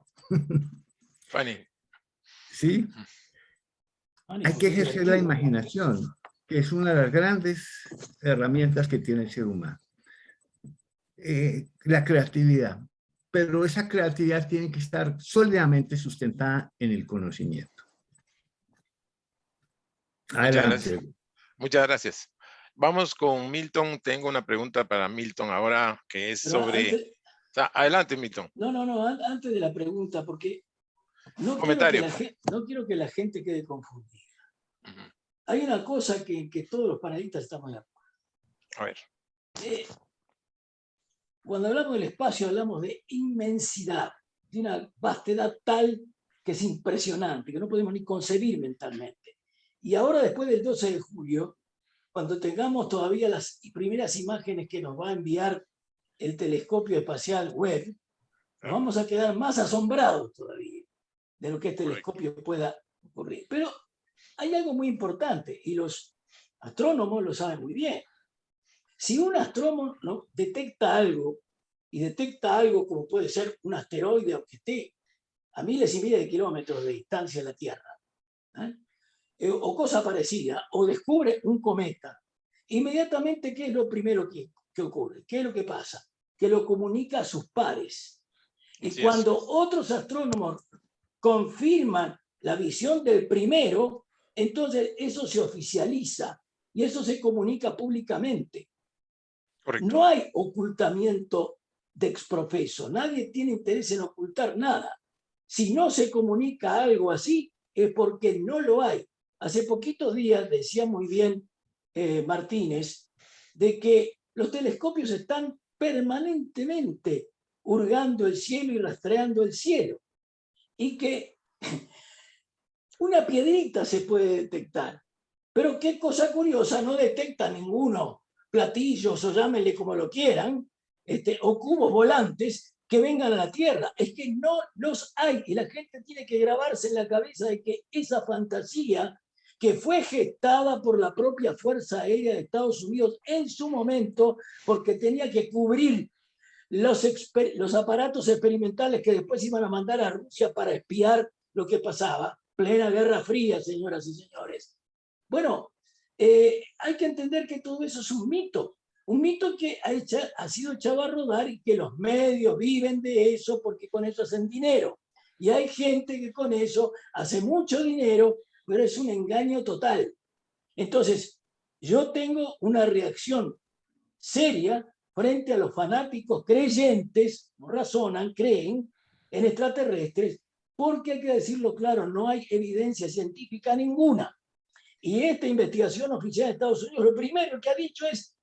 ¿sí? Hay que ejercer la imaginación, que es una de las grandes herramientas que tiene el ser humano. La creatividad. Pero esa creatividad tiene que estar sólidamente sustentada en el conocimiento. Adelante. Muchas gracias. Vamos con Milton. Tengo una pregunta para Milton ahora que es sobre... adelante, Milton. No, antes de la pregunta, porque no quiero que la gente quede confundida. Hay una cosa que todos los panelistas estamos de acuerdo. A ver. Cuando hablamos del espacio hablamos de inmensidad, de una vastedad tal que es impresionante, que no podemos ni concebir mentalmente. Y ahora, después del 12 de julio, cuando tengamos todavía las primeras imágenes que nos va a enviar el telescopio espacial Webb, nos vamos a quedar más asombrados todavía de lo que este telescopio pueda ocurrir. Pero hay algo muy importante, y los astrónomos lo saben muy bien. Si un astrónomo detecta algo, y detecta algo como puede ser un asteroide o que esté a miles y miles de kilómetros de distancia de la Tierra, o cosa parecida, o descubre un cometa, inmediatamente, ¿qué es lo primero que ocurre? ¿Qué es lo que pasa? Que lo comunica a sus pares. Y cuando otros astrónomos confirman la visión del primero, entonces eso se oficializa y eso se comunica públicamente. Correcto. No hay ocultamiento de exprofeso, nadie tiene interés en ocultar nada. Si no se comunica algo así, es porque no lo hay. Hace poquitos días decía muy bien Martínez, de que los telescopios están permanentemente hurgando el cielo y rastreando el cielo, y que una piedrita se puede detectar, pero qué cosa curiosa, no detecta ninguno, platillos o llámenle como lo quieran, o cubos volantes que vengan a la Tierra. Es que no los hay, y la gente tiene que grabarse en la cabeza de que esa fantasía que fue gestada por la propia Fuerza Aérea de Estados Unidos en su momento, porque tenía que cubrir los aparatos experimentales que después iban a mandar a Rusia para espiar lo que pasaba. Plena Guerra Fría, señoras y señores. Bueno, hay que entender que todo eso es un mito que ha sido echado a rodar y que los medios viven de eso porque con eso hacen dinero. Y hay gente que con eso hace mucho dinero, pero es un engaño total. Entonces, yo tengo una reacción seria frente a los fanáticos creyentes, no razonan, creen en extraterrestres, porque hay que decirlo claro, no hay evidencia científica ninguna. Y esta investigación oficial de Estados Unidos, lo primero que ha dicho es,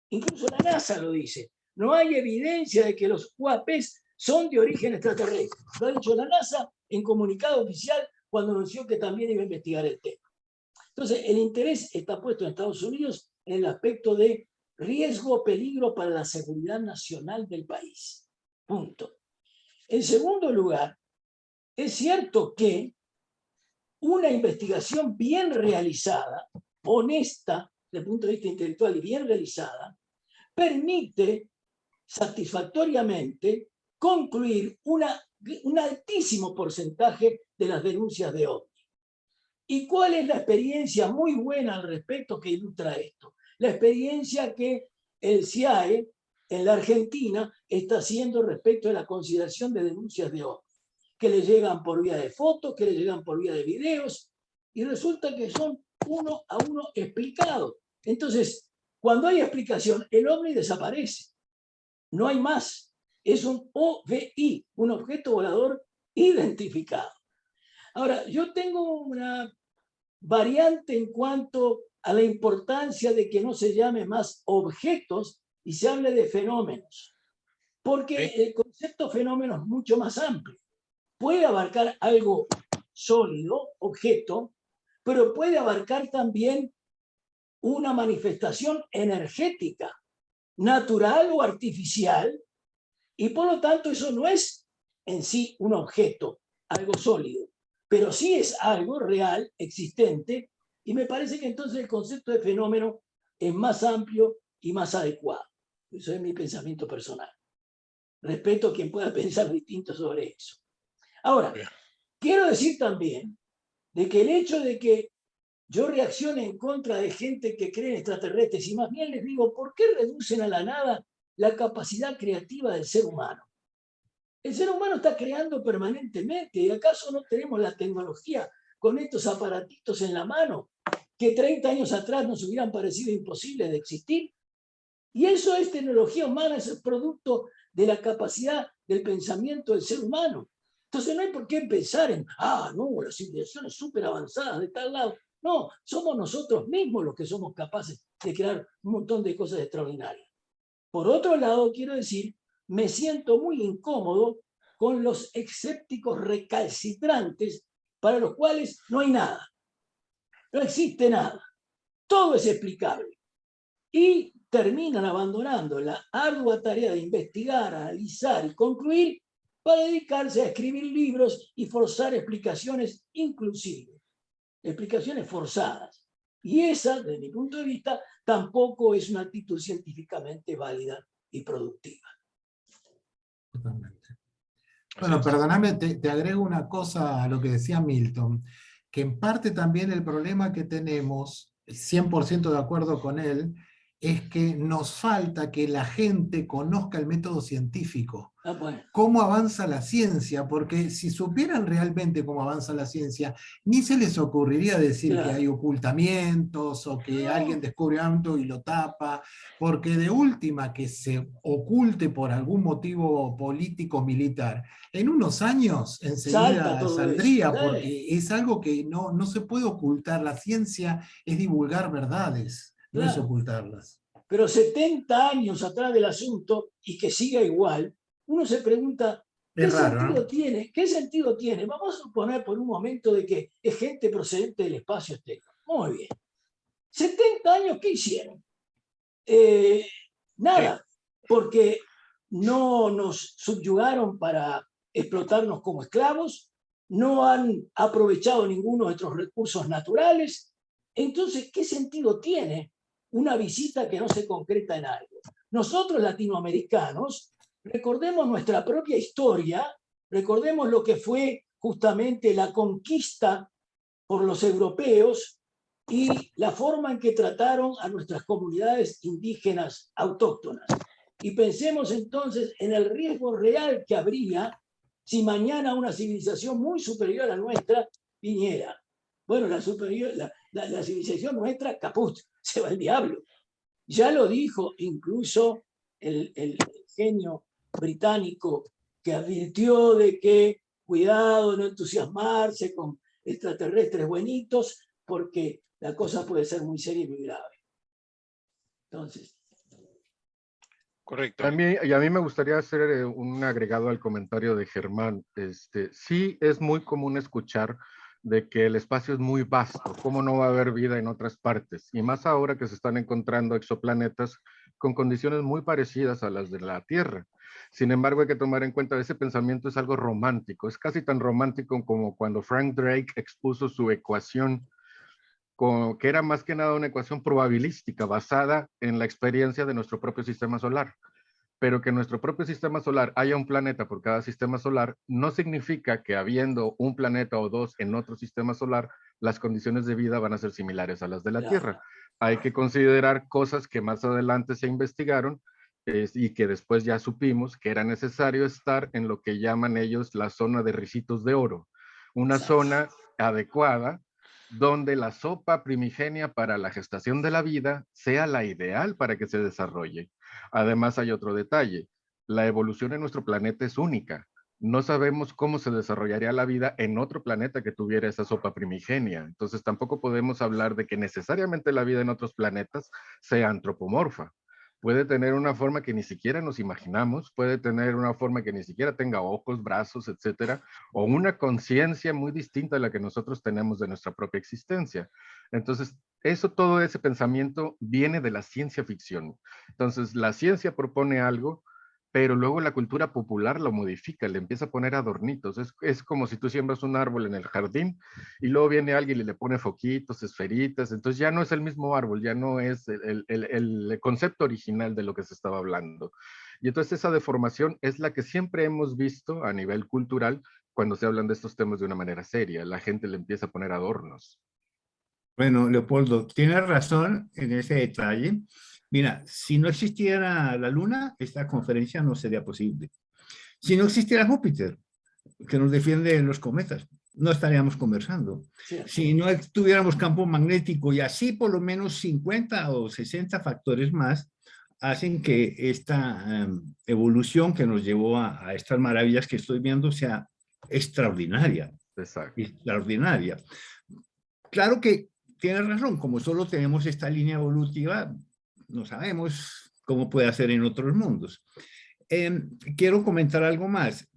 incluso la NASA lo dice, no hay evidencia de que los UAPs son de origen extraterrestre. Lo ha dicho la NASA en comunicado oficial cuando anunció que también iba a investigar el tema. Entonces, el interés está puesto en Estados Unidos en el aspecto de riesgo o peligro para la seguridad nacional del país. Punto. En segundo lugar, es cierto que una investigación bien realizada, honesta, desde el punto de vista intelectual y bien realizada, permite satisfactoriamente concluir un altísimo porcentaje de las denuncias de OVNI. ¿Y cuál es la experiencia muy buena al respecto que ilustra esto? La experiencia que el CIAE en la Argentina está haciendo respecto de la consideración de denuncias de OVNI, que le llegan por vía de fotos, que le llegan por vía de videos, y resulta que son uno a uno explicados. Entonces, cuando hay explicación, el OVNI desaparece. No hay más. Es un OVI, un objeto volador identificado. Ahora, yo tengo una variante en cuanto a la importancia de que no se llame más objetos y se hable de fenómenos, porque el concepto fenómeno es mucho más amplio. Puede abarcar algo sólido, objeto, pero puede abarcar también una manifestación energética, natural o artificial, y por lo tanto eso no es en sí un objeto, algo sólido, pero sí es algo real, existente, y me parece que entonces el concepto de fenómeno es más amplio y más adecuado. Eso es mi pensamiento personal. Respeto a quien pueda pensar distinto sobre eso. Ahora, quiero decir también de que el hecho de que yo reaccione en contra de gente que cree en extraterrestres, y más bien les digo, ¿por qué reducen a la nada la capacidad creativa del ser humano? El ser humano está creando permanentemente, ¿y acaso no tenemos la tecnología con estos aparatitos en la mano que 30 años atrás nos hubieran parecido imposibles de existir? Y eso es tecnología humana, es el producto de la capacidad del pensamiento del ser humano. Entonces no hay por qué pensar en, no, las civilizaciones súper avanzadas de tal lado. No, somos nosotros mismos los que somos capaces de crear un montón de cosas extraordinarias. Por otro lado, quiero decir, me siento muy incómodo con los escépticos recalcitrantes para los cuales no hay nada. No existe nada. Todo es explicable. Y terminan abandonando la ardua tarea de investigar, analizar y concluir para dedicarse a escribir libros y forzar explicaciones inclusivas, explicaciones forzadas. Y esa, desde mi punto de vista, tampoco es una actitud científicamente válida y productiva. Totalmente. Bueno, perdóname, te agrego una cosa a lo que decía Milton, que en parte también el problema que tenemos, 100% de acuerdo con él, es que nos falta que la gente conozca el método científico. Ah, bueno. Cómo avanza la ciencia, porque si supieran realmente cómo avanza la ciencia, ni se les ocurriría decir Claro. que hay ocultamientos o que No. alguien descubre algo y lo tapa, porque de última que se oculte por algún motivo político militar, en unos años Salta enseguida todo saldría, eso, porque es algo que no se puede ocultar. La ciencia es divulgar verdades, no es Claro. ocultarlas. Pero 70 años atrás del asunto y que siga igual, uno se pregunta, ¿qué Es raro, sentido ¿no? tiene? ¿Qué sentido tiene? Vamos a suponer por un momento de que es gente procedente del espacio exterior. Muy bien. 70 años, ¿qué hicieron? Nada, porque no nos subyugaron para explotarnos como esclavos, no han aprovechado ninguno de nuestros recursos naturales. Entonces, ¿qué sentido tiene una visita que no se concreta en algo? Nosotros latinoamericanos, recordemos nuestra propia historia, recordemos lo que fue justamente la conquista por los europeos y la forma en que trataron a nuestras comunidades indígenas autóctonas. Y pensemos entonces en el riesgo real que habría si mañana una civilización muy superior a nuestra viniera. Bueno, la civilización nuestra, caput, se va al diablo. Ya lo dijo incluso el genio británico que advirtió de que cuidado, no entusiasmarse con extraterrestres buenitos, porque la cosa puede ser muy seria y muy grave. Entonces. Correcto. A mí me gustaría hacer un agregado al comentario de Germán. Sí es muy común escuchar de que el espacio es muy vasto, cómo no va a haber vida en otras partes, y más ahora que se están encontrando exoplanetas con condiciones muy parecidas a las de la Tierra. Sin embargo, hay que tomar en cuenta que ese pensamiento es algo romántico, es casi tan romántico como cuando Frank Drake expuso su ecuación, que era más que nada una ecuación probabilística basada en la experiencia de nuestro propio sistema solar. Pero que en nuestro propio sistema solar haya un planeta por cada sistema solar no significa que habiendo un planeta o dos en otro sistema solar, las condiciones de vida van a ser similares a las de la Tierra. Hay que considerar cosas que más adelante se investigaron y que después ya supimos que era necesario estar en lo que llaman ellos la zona de ricitos de oro, una zona adecuada donde la sopa primigenia para la gestación de la vida sea la ideal para que se desarrolle. Además, hay otro detalle. La evolución en nuestro planeta es única. No sabemos cómo se desarrollaría la vida en otro planeta que tuviera esa sopa primigenia. Entonces, tampoco podemos hablar de que necesariamente la vida en otros planetas sea antropomorfa. Puede tener una forma que ni siquiera nos imaginamos, puede tener una forma que ni siquiera tenga ojos, brazos, etcétera, o una conciencia muy distinta a la que nosotros tenemos de nuestra propia existencia. Entonces, todo ese pensamiento viene de la ciencia ficción. Entonces, la ciencia propone algo, pero luego la cultura popular lo modifica, le empieza a poner adornitos. Es como si tú siembras un árbol en el jardín y luego viene alguien y le pone foquitos, esferitas, entonces ya no es el mismo árbol, ya no es el concepto original de lo que se estaba hablando. Y entonces esa deformación es la que siempre hemos visto a nivel cultural cuando se hablan de estos temas de una manera seria. La gente le empieza a poner adornos. Bueno, Leopoldo, tienes razón en ese detalle. Mira, si no existiera la Luna, esta conferencia no sería posible. Si no existiera Júpiter, que nos defiende en los cometas, no estaríamos conversando. Sí. Si no tuviéramos campo magnético y así por lo menos 50 o 60 factores más hacen que esta evolución que nos llevó a estas maravillas que estoy viendo sea extraordinaria. Exacto. Extraordinaria. Claro que tienes razón, como solo tenemos esta línea evolutiva, no sabemos cómo puede ser en otros mundos. Quiero comentar algo más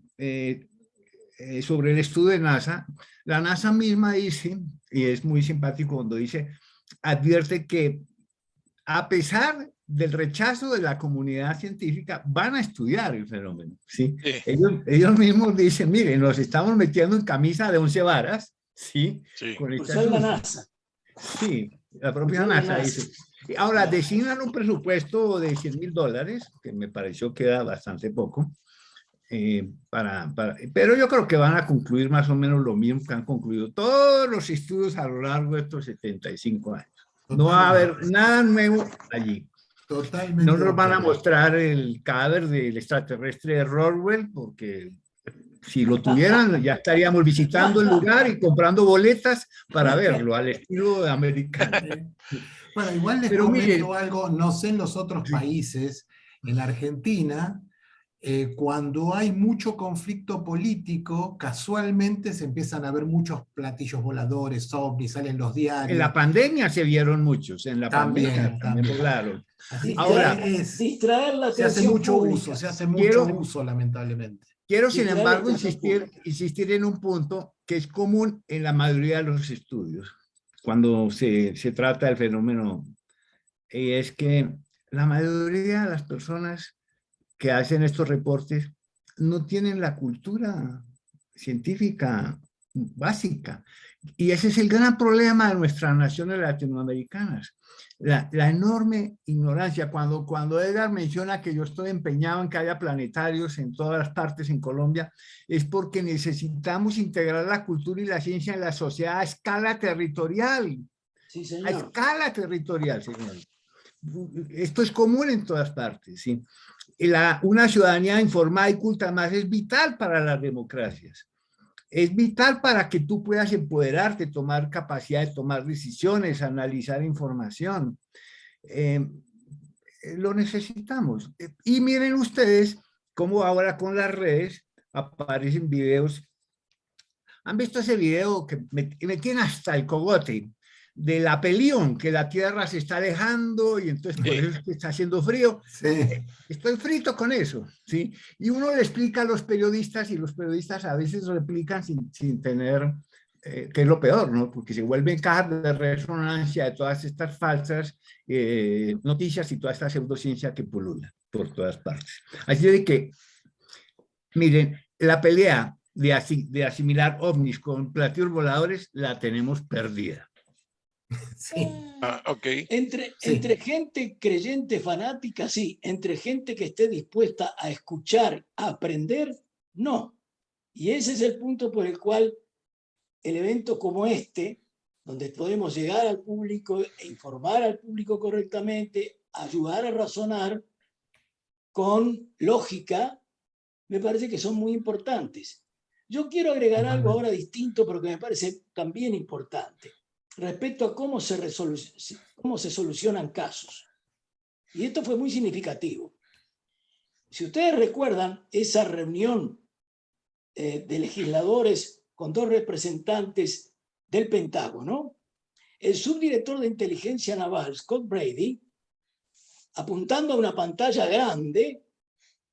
sobre el estudio de NASA. La NASA misma dice, y es muy simpático cuando dice, advierte que a pesar del rechazo de la comunidad científica, van a estudiar el fenómeno. ¿Sí? Sí. Ellos mismos dicen, miren, nos estamos metiendo en camisa de 11 varas, ¿sí? Sí. Con Por este ser la asunto. NASA. Sí, la propia Por ser la NASA NASA. dice. Ahora, designan un presupuesto de $100,000, que me pareció que era bastante poco, pero yo creo que van a concluir más o menos lo mismo que han concluido todos los estudios a lo largo de estos 75 años. No va a haber nada nuevo allí. Totalmente. No de nos van a acuerdo. mostrar el cadáver del extraterrestre de Roswell, porque si lo tuvieran ya estaríamos visitando el lugar y comprando boletas para verlo al estilo americano. Bueno, igual les Pero comento mire, algo, no sé en los otros países, en Argentina, cuando hay mucho conflicto político, casualmente se empiezan a ver muchos platillos voladores, ovnis, salen los en la diarios. pandemia se vieron muchos, en la pandemia también También. volaron. Así que Ahora, Distraer la se hace atención mucho pública. uso, se hace mucho quiero, uso, lamentablemente. quiero sin Distraer la embargo atención pública. insistir en un punto que es común en la mayoría de los estudios cuando se trata del fenómeno, y es que la mayoría de las personas que hacen estos reportes no tienen la cultura científica básica. Y ese es el gran problema de nuestras naciones latinoamericanas. La enorme ignorancia. Cuando Edgar menciona que yo estoy empeñado en que haya planetarios en todas las partes en Colombia, es porque necesitamos integrar la cultura y la ciencia en la sociedad a escala territorial. Sí, A señor. escala territorial, señor. Esto es común en todas partes, ¿sí? Una ciudadanía informada y culta más es vital para las democracias. Es vital para que tú puedas empoderarte, tomar capacidad de tomar decisiones, analizar información. Lo necesitamos. Y miren ustedes cómo ahora con las redes aparecen videos. ¿Han visto ese video que me tiene hasta el cogote? De la pelión, que la Tierra se está alejando y entonces por eso es que está haciendo frío. Sí. Estoy frito con eso, ¿sí? Y uno le explica a los periodistas y los periodistas a veces replican sin tener, que es lo peor, ¿no? Porque se vuelven cajas de resonancia de todas estas falsas noticias y toda esta pseudociencia que pulula por todas partes. Así de que, miren, la pelea de asimilar ovnis con platillos voladores la tenemos perdida. Sí. Ok. Entre gente creyente fanática, sí. Entre gente que esté dispuesta a escuchar, a aprender, no. Y ese es el punto por el cual el evento como este, donde podemos llegar al público e informar al público correctamente, ayudar a razonar con lógica, me parece que son muy importantes. Yo quiero agregar algo ahora distinto, pero que me parece también importante, respecto a cómo se solucionan casos. Y esto fue muy significativo. Si ustedes recuerdan esa reunión de legisladores con dos representantes del Pentágono, el subdirector de inteligencia naval, Scott Brady, apuntando a una pantalla grande,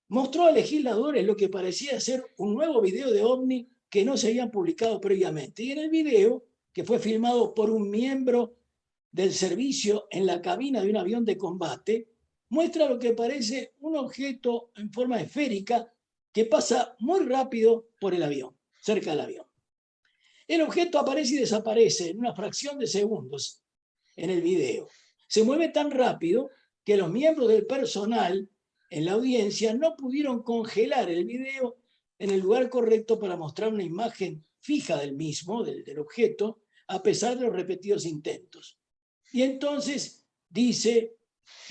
mostró a legisladores lo que parecía ser un nuevo video de OVNI que no se habían publicado previamente. Y en el video, que fue filmado por un miembro del servicio en la cabina de un avión de combate, muestra lo que parece un objeto en forma esférica que pasa muy rápido por el avión, cerca del avión. El objeto aparece y desaparece en una fracción de segundos en el video. Se mueve tan rápido que los miembros del personal en la audiencia no pudieron congelar el video en el lugar correcto para mostrar una imagen fija del mismo, del objeto, a pesar de los repetidos intentos. Y entonces dice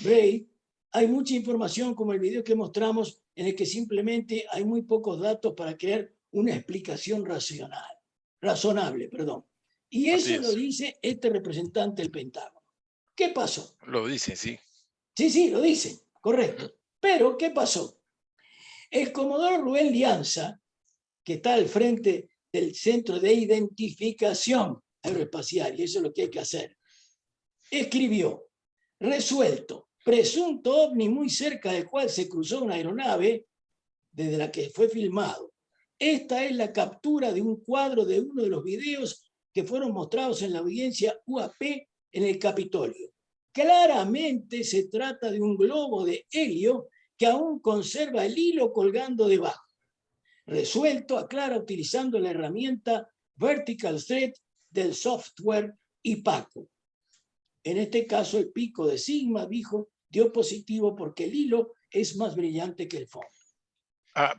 Bray, hay mucha información como el video que mostramos en el que simplemente hay muy pocos datos para crear una explicación razonable. Y eso lo dice este representante del Pentágono. ¿Qué pasó? Lo dice, sí. Sí, lo dice, correcto. Pero, ¿qué pasó? El comodoro Rubén Lianza, que está al frente del Centro de Identificación Aeroespacial, y eso es lo que hay que hacer, escribió: resuelto, presunto ovni muy cerca del cual se cruzó una aeronave desde la que fue filmado. Esta es la captura de un cuadro de uno de los videos que fueron mostrados en la audiencia UAP en el Capitolio. Claramente se trata de un globo de helio que aún conserva el hilo colgando debajo. Resuelto, aclara utilizando la herramienta Vertical Thread del software IPACO. En este caso, el pico de Sigma dio positivo porque el hilo es más brillante que el fondo.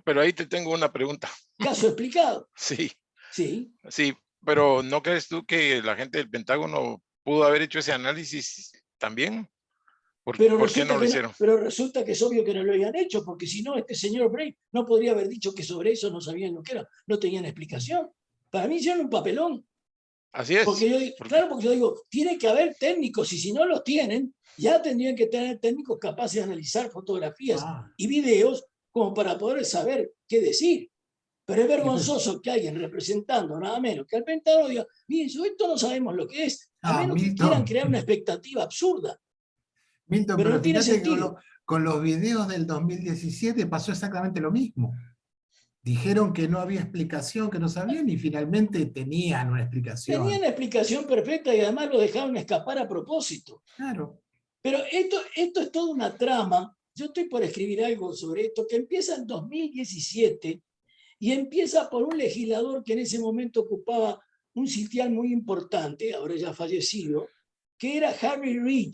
Pero ahí te tengo una pregunta. ¿Caso explicado? Sí. Sí. Sí, pero ¿no crees tú que la gente del Pentágono pudo haber hecho ese análisis también? ¿Por Pero qué no resulta, lo que hicieron? pero resulta que es obvio que no lo habían hecho, porque si no, este señor Bray no podría haber dicho que sobre eso no sabían lo que era, no tenían explicación. Para mí hicieron un papelón. Así es. Porque yo, claro, porque yo digo, tiene que haber técnicos, y si no los tienen, ya tendrían que tener técnicos capaces de analizar fotografías Ah, y videos como para poder saber qué decir. Pero es pues, vergonzoso que alguien representando nada menos que al Pentágono diga, miren, sobre esto no sabemos lo que es, a menos que quieran crear una expectativa absurda. Milton, Pero pero no tiene fíjate que sentido. con los videos del 2017 pasó exactamente lo mismo. Dijeron que no había explicación, que no sabían, y finalmente tenían una explicación. Tenían la explicación perfecta y además lo dejaron escapar a propósito. Claro. Pero esto es toda una trama. Yo estoy por escribir algo sobre esto que empieza en 2017 y empieza por un legislador que en ese momento ocupaba un sitial muy importante, ahora ya fallecido, que era Harry Reid.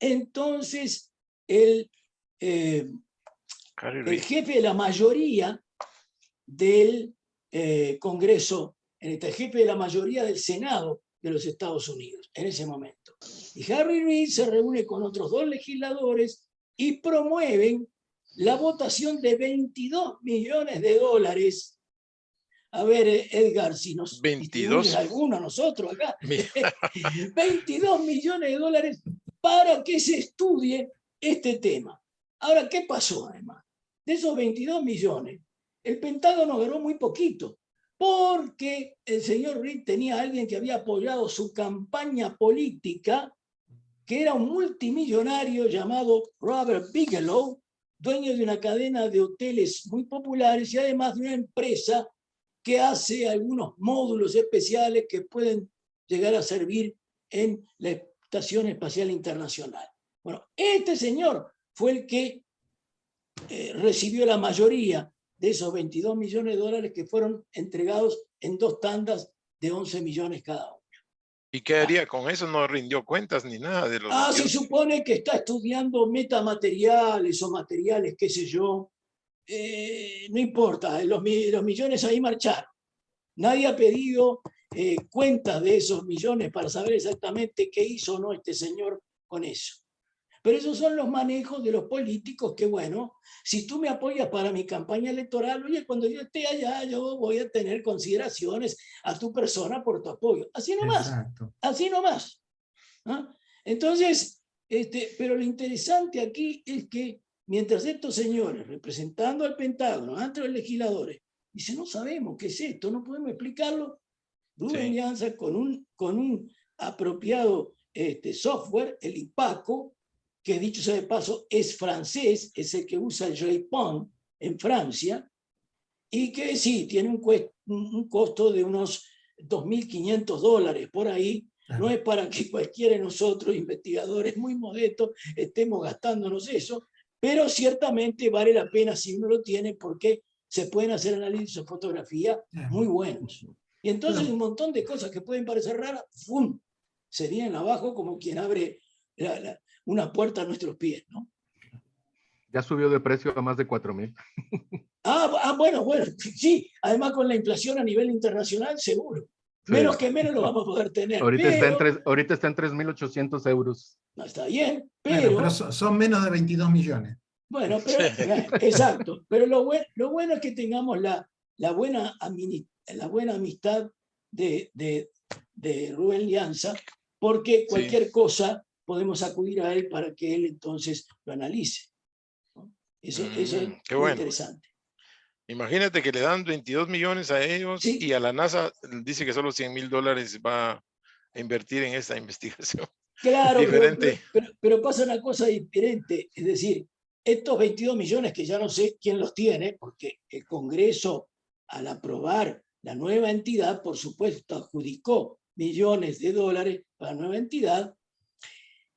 Entonces, el jefe de la mayoría del Congreso, el jefe de la mayoría del Senado de los Estados Unidos en ese momento. Y Harry Reid se reúne con otros 2 legisladores y promueven la votación de $22 millones. A ver, Edgar, si nos 22 distribuyes alguno a nosotros acá. 22 millones de dólares para que se estudie este tema. Ahora, ¿qué pasó además? De esos 22 millones, el Pentágono ganó muy poquito, porque el señor Reid tenía a alguien que había apoyado su campaña política, que era un multimillonario llamado Robert Bigelow, dueño de una cadena de hoteles muy populares y además de una empresa que hace algunos módulos especiales que pueden llegar a servir en la Estación Espacial Internacional. Bueno, este señor fue el que recibió la mayoría de esos 22 millones de dólares que fueron entregados en 2 tandas de 11 millones cada uno. ¿Y qué haría con eso? No rindió cuentas ni nada de los... Se supone que está estudiando metamateriales o materiales, qué sé yo. No importa, los millones ahí marcharon. Nadie ha pedido cuentas de esos millones para saber exactamente qué hizo o no este señor con eso. Pero esos son los manejos de los políticos que, bueno, si tú me apoyas para mi campaña electoral, oye, cuando yo esté allá, yo voy a tener consideraciones a tu persona por tu apoyo. Así nomás. Exacto. Así nomás. ¿Ah? Entonces, pero lo interesante aquí es que mientras estos señores, representando al Pentágono, ante los legisladores, dicen, no sabemos qué es esto, no podemos explicarlo, Rubén Llanza con un apropiado software, el IPACO, que dicho sea de paso es francés, es el que usa el JPON en Francia, y que sí, tiene un costo de unos $2.500 por ahí. No es para que cualquiera de nosotros, investigadores muy modestos, estemos gastándonos eso, pero ciertamente vale la pena si uno lo tiene, porque se pueden hacer análisis de fotografía muy buenos. Y entonces un montón de cosas que pueden parecer raras, ¡fum!, se vienen abajo como quien abre una puerta a nuestros pies, ¿no? Ya subió de precio a más de 4,000. Bueno, sí, además con la inflación a nivel internacional, seguro. Sí. Menos que menos lo vamos a poder tener. Ahorita está en 3.800 euros. No, está bien, pero son menos de 22 millones. Bueno, pero, exacto. Pero lo bueno es que tengamos la buena amistad de Rubén Llanza, porque cualquier cosa podemos acudir a él para que él entonces lo analice. ¿No? Eso es muy interesante. Imagínate que le dan 22 millones a ellos y a la NASA dice que solo $100,000 va a invertir en esta investigación. Claro, diferente. Pero pasa una cosa diferente. Es decir, estos 22 millones que ya no sé quién los tiene, porque el Congreso, al aprobar la nueva entidad, por supuesto, adjudicó millones de dólares para la nueva entidad.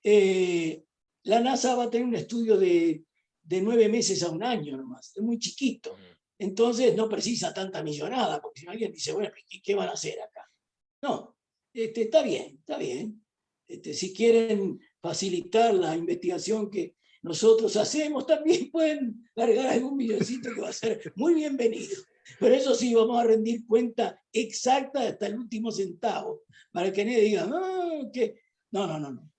La NASA va a tener un estudio de 9 meses a 1 año nomás, es muy chiquito. Entonces no precisa tanta millonada, porque si alguien dice, bueno, ¿qué van a hacer acá? No, está bien, está bien. Si quieren facilitar la investigación que nosotros hacemos, también pueden largar algún milloncito que va a ser muy bienvenido. Pero eso sí, vamos a rendir cuenta exacta hasta el último centavo, para que nadie diga, que... No.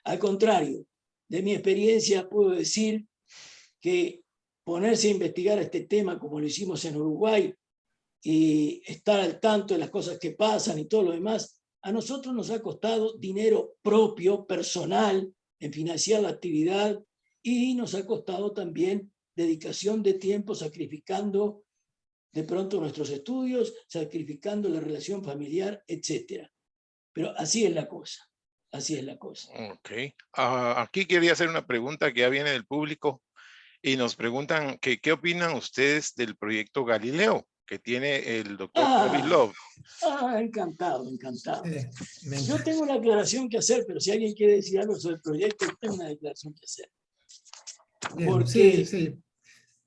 Al contrario, de mi experiencia puedo decir que ponerse a investigar este tema como lo hicimos en Uruguay y estar al tanto de las cosas que pasan y todo lo demás, a nosotros nos ha costado dinero propio, personal, en financiar la actividad, y nos ha costado también dedicación de tiempo, sacrificando de pronto nuestros estudios, sacrificando la relación familiar, etc. Pero así es la cosa, así es la cosa. Ok. Aquí quería hacer una pregunta que ya viene del público y nos preguntan que qué opinan ustedes del proyecto Galileo que tiene el doctor Avi Loeb. Encantado, encantado. Me Yo encanta. tengo una aclaración que hacer, pero si alguien quiere decir algo sobre el proyecto, tengo una declaración que hacer. Bien, Porque sí, sí. el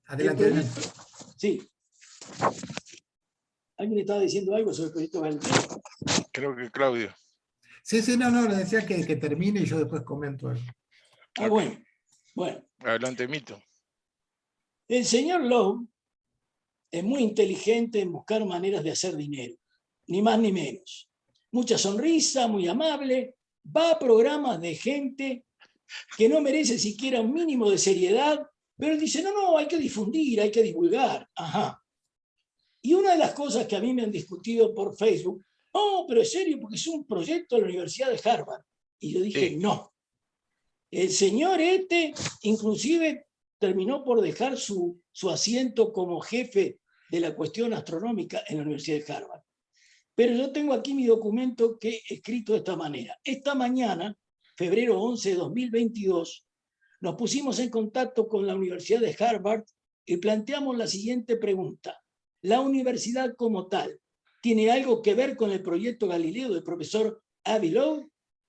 Adelante, adelante. proyecto, sí. ¿Alguien estaba diciendo algo sobre el proyecto Galileo? Creo que Claudio. Sí, sí, no, le decía que termine y yo después comento algo. Ah, Ok. bueno. Adelante, Milton. El señor Lowe es muy inteligente en buscar maneras de hacer dinero, ni más ni menos. Mucha sonrisa, muy amable, va a programas de gente que no merece siquiera un mínimo de seriedad, pero él dice, no, hay que difundir, hay que divulgar. Ajá. Y una de las cosas que a mí me han discutido por Facebook, pero es serio, porque es un proyecto de la Universidad de Harvard. Y yo dije, Sí. no. El señor inclusive terminó por dejar su asiento como jefe de la cuestión astronómica en la Universidad de Harvard. Pero yo tengo aquí mi documento que he escrito de esta manera. Esta mañana, febrero 11 de 2022, nos pusimos en contacto con la Universidad de Harvard y planteamos la siguiente pregunta. ¿La universidad como tal tiene algo que ver con el proyecto Galileo del profesor Avi Loeb?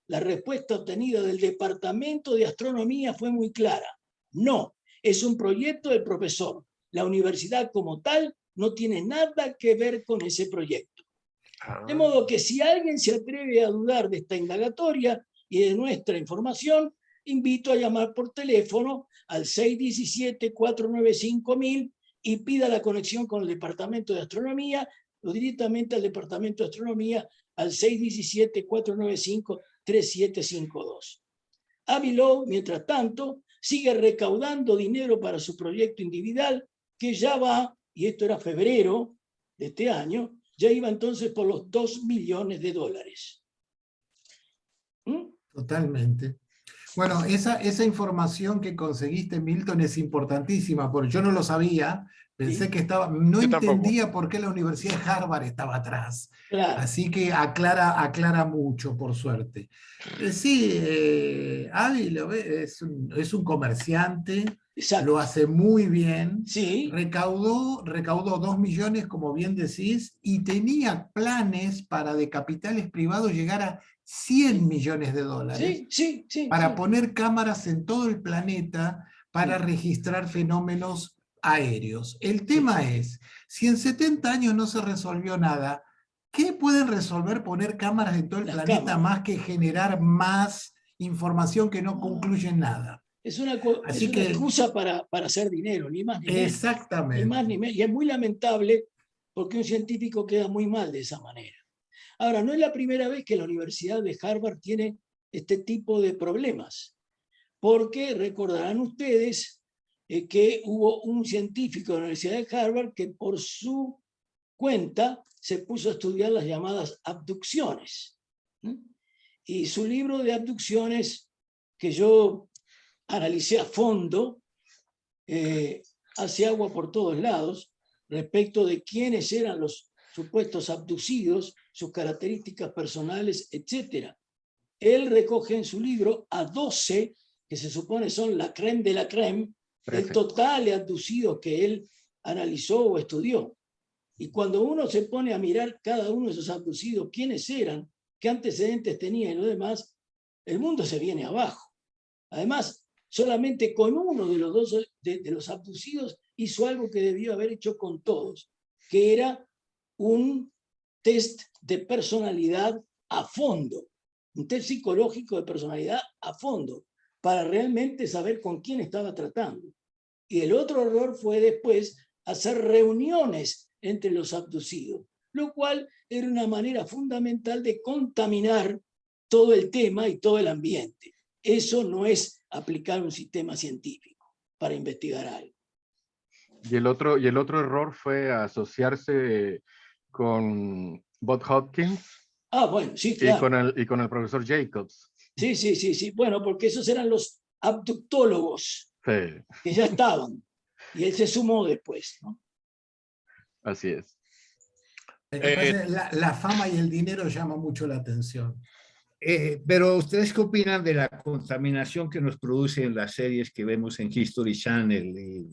La respuesta obtenida del Departamento de Astronomía fue muy clara. No, es un proyecto del profesor. La universidad como tal no tiene nada que ver con ese proyecto. De modo que si alguien se atreve a dudar de esta indagatoria y de nuestra información, invito a llamar por teléfono al 617-495-1000 y pida la conexión con el Departamento de Astronomía o directamente al Departamento de Astronomía al 617-495-3752. Avi Loeb, mientras tanto, sigue recaudando dinero para su proyecto individual, que ya va, y esto era febrero de este año, ya iba entonces por los $2 millones. Totalmente. Bueno, esa información que conseguiste, Milton, es importantísima, porque yo no lo sabía, pensé Sí. que estaba, no Yo tampoco. entendía por qué la Universidad de Harvard estaba atrás. Claro. Así que aclara mucho, por suerte. Sí, Avi lo ve, es un comerciante, Exacto. lo hace muy bien, Sí. recaudó 2 millones, como bien decís, y tenía planes para de capitales privados llegar a $100 millones Sí. para poner cámaras en todo el planeta para registrar fenómenos aéreos. El tema es, si en 70 años no se resolvió nada, ¿qué pueden resolver poner cámaras en todo el planeta cámaras. más que generar más información que no concluye en nada? Es una Así que, excusa para hacer dinero, ni más ni menos. exactamente. Ni más ni menos. Y es muy lamentable porque un científico queda muy mal de esa manera. Ahora, no es la primera vez que la Universidad de Harvard tiene este tipo de problemas, porque recordarán ustedes que hubo un científico de la Universidad de Harvard que por su cuenta se puso a estudiar las llamadas abducciones. Y su libro de abducciones, que yo analicé a fondo, hace agua por todos lados respecto de quiénes eran los supuestos abducidos, sus características personales, etc. Él recoge en su libro a 12, que se supone son la crème de la crème, del total de abducidos que él analizó o estudió. Y cuando uno se pone a mirar cada uno de esos abducidos, quiénes eran, qué antecedentes tenían y lo demás, el mundo se viene abajo. Además, solamente con uno de los dos de los abducidos hizo algo que debió haber hecho con todos, que era un test de personalidad a fondo, un test psicológico de personalidad a fondo, para realmente saber con quién estaba tratando. Y el otro error fue después hacer reuniones entre los abducidos, lo cual era una manera fundamental de contaminar todo el tema y todo el ambiente. eso no es aplicar un sistema científico para investigar algo. Y el otro error fue asociarse con Bob Hopkins Ah, bueno, sí, claro. y con el profesor Jacobs. Sí. Bueno, porque esos eran los abductólogos Sí, que ya estaban. Y él se sumó después, ¿no? así es. Lo que pasa es la fama y el dinero llaman mucho la atención. Pero ¿ustedes qué opinan de la contaminación que nos producen las series que vemos en History Channel y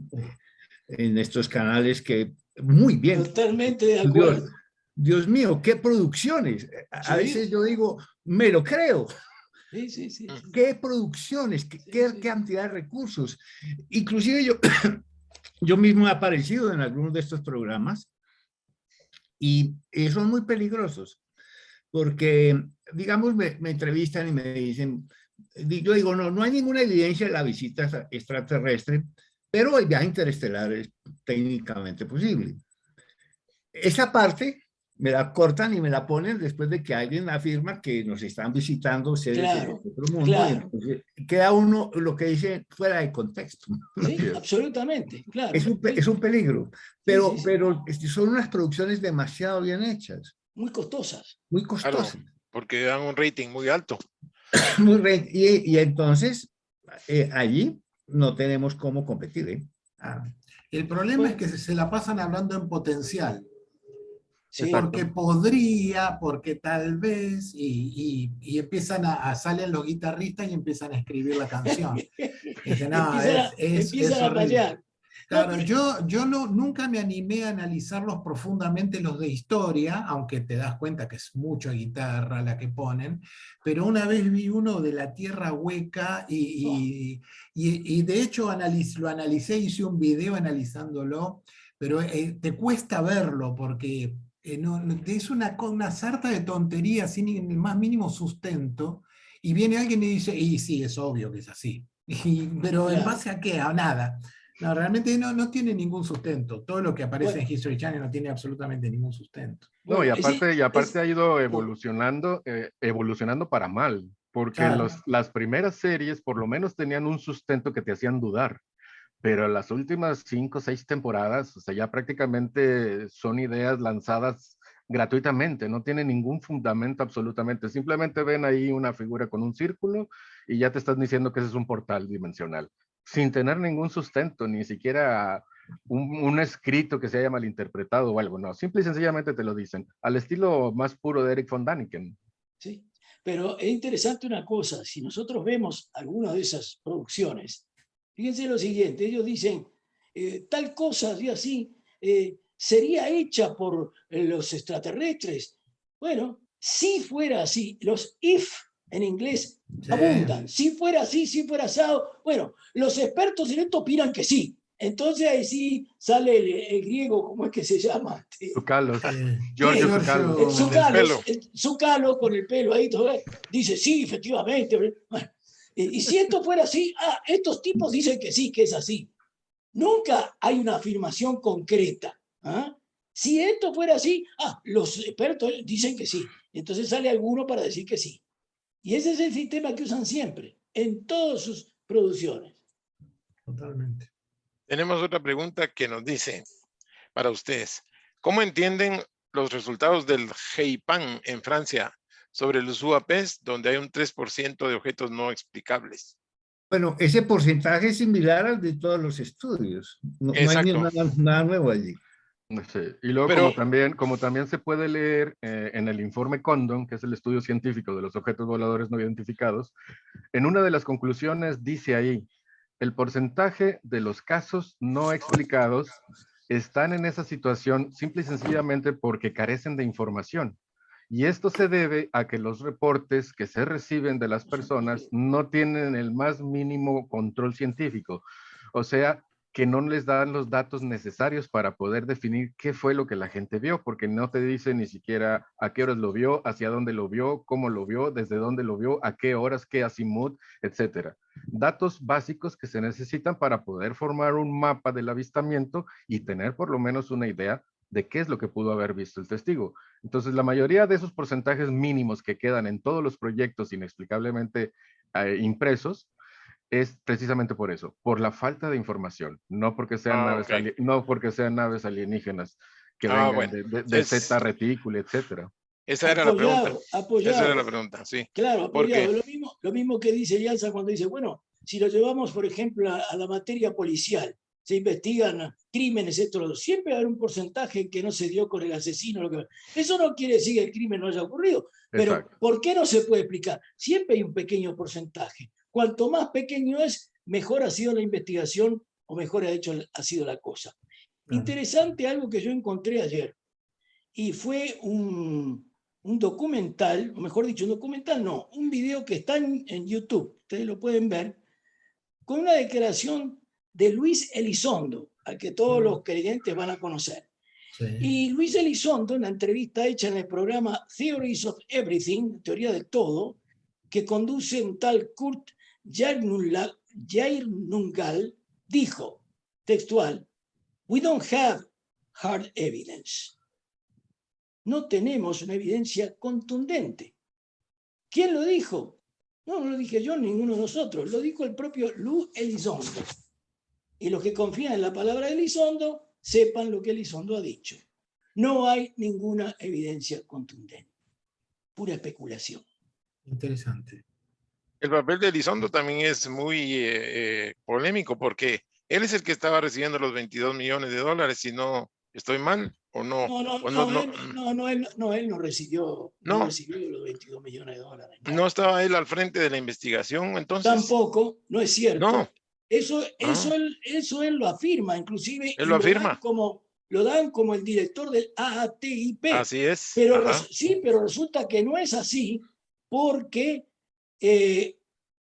en estos canales que muy bien? Totalmente de Dios, acuerdo. Dios mío, qué producciones. A Sí. veces yo digo, me lo creo. Sí. ¿Qué producciones? ¿Qué cantidad de recursos? Inclusive yo mismo he aparecido en algunos de estos programas y son muy peligrosos porque, digamos, me entrevistan y me dicen, yo digo, no hay ninguna evidencia de la visita extraterrestre, pero el viaje interestelar es técnicamente posible. Esa parte me la cortan y me la ponen después de que alguien afirma que nos están visitando seres Claro, de otro mundo. claro. Y entonces queda uno lo que dice fuera de contexto. Sí, absolutamente, claro. Es un peligro, Sí. pero son unas producciones demasiado bien hechas, Muy costosas. muy Claro, costosas. porque dan un rating muy alto. Y entonces allí no tenemos cómo competir, ¿eh? El problema es que se la pasan hablando en potencial. Sí. Porque podría, porque tal vez, y empiezan salen los guitarristas y empiezan a escribir la canción. Dicen, no, empiezan a horrible. rayar. Claro, yo nunca me animé a analizarlos profundamente los de historia, aunque te das cuenta que es mucha guitarra la que ponen, pero una vez vi uno de la Tierra Hueca y de hecho lo analicé, hice un video analizándolo, pero te cuesta verlo porque es una sarta de tonterías sin el más mínimo sustento, y viene alguien y dice, y sí, es obvio que es así. Pero ¿en base a qué? A nada. No, realmente no tiene ningún sustento. Todo lo que aparece en History Channel no tiene absolutamente ningún sustento. No, Bueno, y aparte ha ido evolucionando para mal, porque Claro. las primeras series por lo menos tenían un sustento que te hacían dudar, pero las últimas 5 o 6 temporadas, o sea, ya prácticamente son ideas lanzadas gratuitamente, no tienen ningún fundamento absolutamente, simplemente ven ahí una figura con un círculo y ya te están diciendo que ese es un portal dimensional, sin tener ningún sustento, ni siquiera un escrito que se haya malinterpretado o algo, no, simple y sencillamente te lo dicen, al estilo más puro de Eric von Däniken. Sí, pero es interesante una cosa, si nosotros vemos algunas de esas producciones, fíjense lo siguiente, ellos dicen, tal cosa y así, sería hecha por los extraterrestres. Bueno, si fuera así, los if en inglés abundan, si fuera así, si fuera asado, bueno, los expertos en esto opinan que sí. Entonces ahí sí sale el griego, ¿cómo es que se llama? Zucalos, Giorgio Zucalos. Zucalo con el pelo ahí, todo, dice, sí, efectivamente. Bueno, y si esto fuera así, estos tipos dicen que sí, que es así. Nunca hay una afirmación concreta. Si esto fuera así, los expertos dicen que sí. Entonces sale alguno para decir que sí. Y ese es el sistema que usan siempre, en todas sus producciones. Totalmente. Tenemos otra pregunta que nos dice, para ustedes, ¿cómo entienden los resultados del GEIPAN en Francia sobre los UAPs, donde hay un 3% de objetos no explicables? Bueno, ese porcentaje es similar al de todos los estudios. No hay nada nuevo allí. Sí. Y luego, como también se puede leer en el informe Condon, que es el estudio científico de los objetos voladores no identificados, en una de las conclusiones dice ahí, el porcentaje de los casos no explicados están en esa situación simple y sencillamente porque carecen de información. Y esto se debe a que los reportes que se reciben de las personas no tienen el más mínimo control científico. O sea, que no les dan los datos necesarios para poder definir qué fue lo que la gente vio, porque no te dice ni siquiera a qué horas lo vio, hacia dónde lo vio, cómo lo vio, desde dónde lo vio, a qué horas, qué azimut, etcétera. Datos básicos que se necesitan para poder formar un mapa del avistamiento y tener por lo menos una idea de qué es lo que pudo haber visto el testigo. Entonces, la mayoría de esos porcentajes mínimos que quedan en todos los proyectos inexplicablemente impresos, es precisamente por eso, por la falta de información, no porque sean, naves, ok. no porque sean naves alienígenas que vengan Bueno, de Zeta Reticuli, etcétera. esa era la pregunta. Apoyado, Esa era la apoyado. pregunta, sí. Claro, Porque, apoyado. Lo mismo que dice Yalza cuando dice, bueno, si lo llevamos, por ejemplo, a la materia policial, se investigan crímenes, esto, siempre va a haber un porcentaje que no se dio con el asesino. Eso no quiere decir que el crimen no haya ocurrido, pero Exacto. ¿por qué no se puede explicar? Siempre hay un pequeño porcentaje. Cuanto más pequeño es, mejor ha sido la investigación o mejor ha sido la cosa. Claro. Interesante algo que yo encontré ayer, y fue un documental, o mejor dicho, un documental no, un video que está en YouTube, ustedes lo pueden ver, con una declaración de Luis Elizondo, al que todos los creyentes van a conocer. Sí. Y Luis Elizondo, en la entrevista hecha en el programa Theories of Everything, Teoría de Todo, que conduce un tal Kurt Jairnungal, dijo, textual, "We don't have hard evidence". No tenemos una evidencia contundente. ¿Quién lo dijo? No lo dije yo, ninguno de nosotros. Lo dijo el propio Lou Elizondo. Y los que confían en la palabra de Elizondo, sepan lo que Elizondo ha dicho. No hay ninguna evidencia contundente. Pura especulación. Interesante. el papel de Elizondo también es muy polémico porque él es el que estaba recibiendo los 22 millones de dólares, si no estoy mal, o no. Él no recibió No. los 22 millones de dólares. No estaba él al frente de la investigación, entonces. Tampoco, no es cierto. No. Eso él lo afirma, inclusive. Él lo afirma. Lo dan como el director del AATIP. Así es. Pero sí, pero resulta que no es así porque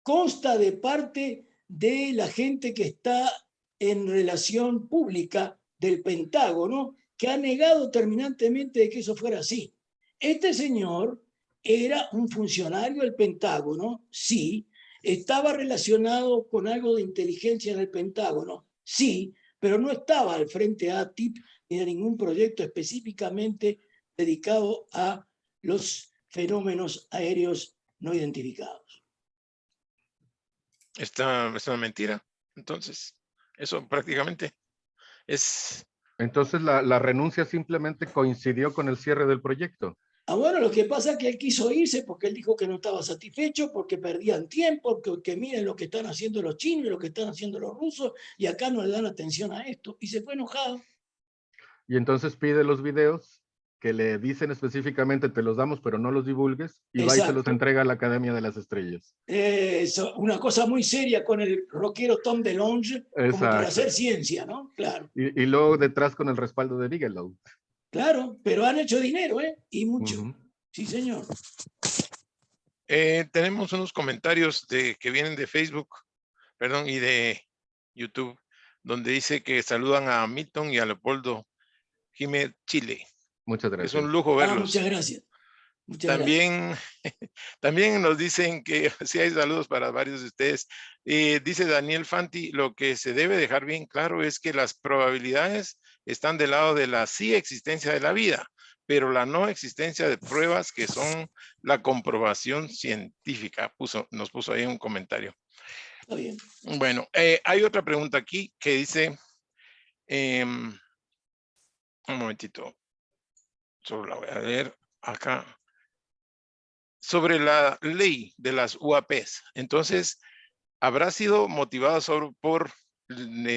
consta de parte de la gente que está en relación pública del Pentágono, que ha negado terminantemente de que eso fuera así. Este señor era un funcionario del Pentágono, sí. Estaba relacionado con algo de inteligencia en el Pentágono, sí, pero no estaba al frente de ATIP ni de ningún proyecto específicamente dedicado a los fenómenos aéreos no identificados. Es una mentira. Entonces, eso prácticamente es... Entonces la renuncia simplemente coincidió con el cierre del proyecto. Bueno, lo que pasa es que él quiso irse porque él dijo que no estaba satisfecho, porque perdían tiempo, que miren lo que están haciendo los chinos y lo que están haciendo los rusos, y acá no le dan atención a esto, y se fue enojado. Y entonces pide los videos que le dicen específicamente, te los damos, pero no los divulgues, y va y se los entrega a la Academia de las Estrellas. Una cosa muy seria con el rockero Tom DeLonge, como para hacer ciencia, ¿no? Claro. Y luego detrás con el respaldo de Bigelow. Claro, pero han hecho dinero, ¿eh? Y mucho. Sí, señor. Tenemos unos comentarios que vienen de Facebook, perdón, y de YouTube, donde dice que saludan a Milton y a Leopoldo Jiménez Chile. Muchas gracias. Es un lujo verlos. Muchas gracias. También nos dicen que sí hay saludos para varios de ustedes. Dice Daniel Fanti, lo que se debe dejar bien claro es que las probabilidades están del lado de la sí existencia de la vida, pero la no existencia de pruebas que son la comprobación científica. Nos puso ahí un comentario. Está bien. Bueno, hay otra pregunta aquí que dice, un momentito, solo la voy a leer acá. Sobre la ley de las UAPs. Entonces, ¿habrá sido motivado por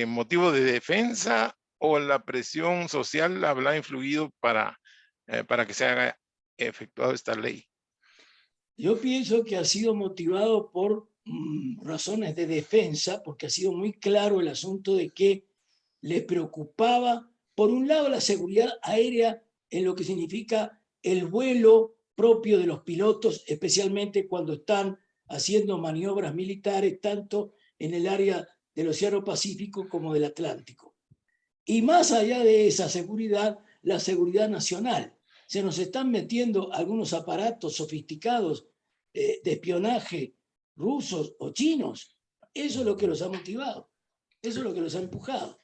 motivo de defensa o la presión social habrá influido para que se haga efectuada esta ley? Yo pienso que ha sido motivado por razones de defensa, porque ha sido muy claro el asunto de que les preocupaba, por un lado, la seguridad aérea en lo que significa el vuelo propio de los pilotos, especialmente cuando están haciendo maniobras militares, tanto en el área del Océano Pacífico como del Atlántico. Y más allá de esa seguridad, la seguridad nacional. Se nos están metiendo algunos aparatos sofisticados de espionaje rusos o chinos. Eso es lo que los ha motivado. Eso es lo que los ha empujado.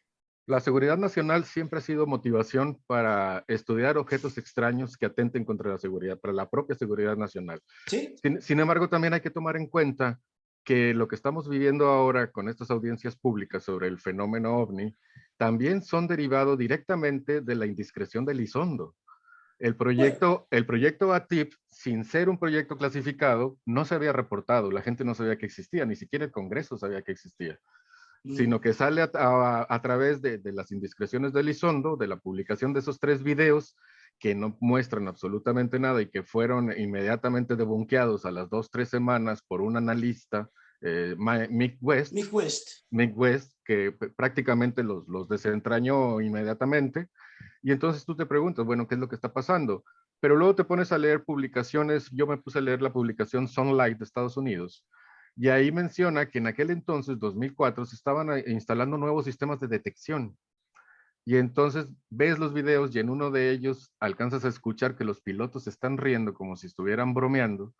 La seguridad nacional siempre ha sido motivación para estudiar objetos extraños que atenten contra la seguridad, para la propia seguridad nacional. ¿Sí? Sin embargo, también hay que tomar en cuenta que lo que estamos viviendo ahora con estas audiencias públicas sobre el fenómeno OVNI también son derivados directamente de la indiscreción de Elizondo. El proyecto ATIP, sin ser un proyecto clasificado, no se había reportado, la gente no sabía que existía, ni siquiera el Congreso sabía que existía, sino que sale a través de las indiscreciones de Elizondo, de la publicación de esos 3 videos que no muestran absolutamente nada y que fueron inmediatamente debunkeados a las 2-3 semanas por un analista, Mick West, que prácticamente los desentrañó inmediatamente. Y entonces tú te preguntas, bueno, ¿qué es lo que está pasando? Pero luego te pones a leer publicaciones, yo me puse a leer la publicación Sunlight de Estados Unidos, y ahí menciona que en aquel entonces, 2004, se estaban instalando nuevos sistemas de detección. Y entonces ves los videos y en uno de ellos alcanzas a escuchar que los pilotos se están riendo como si estuvieran bromeando,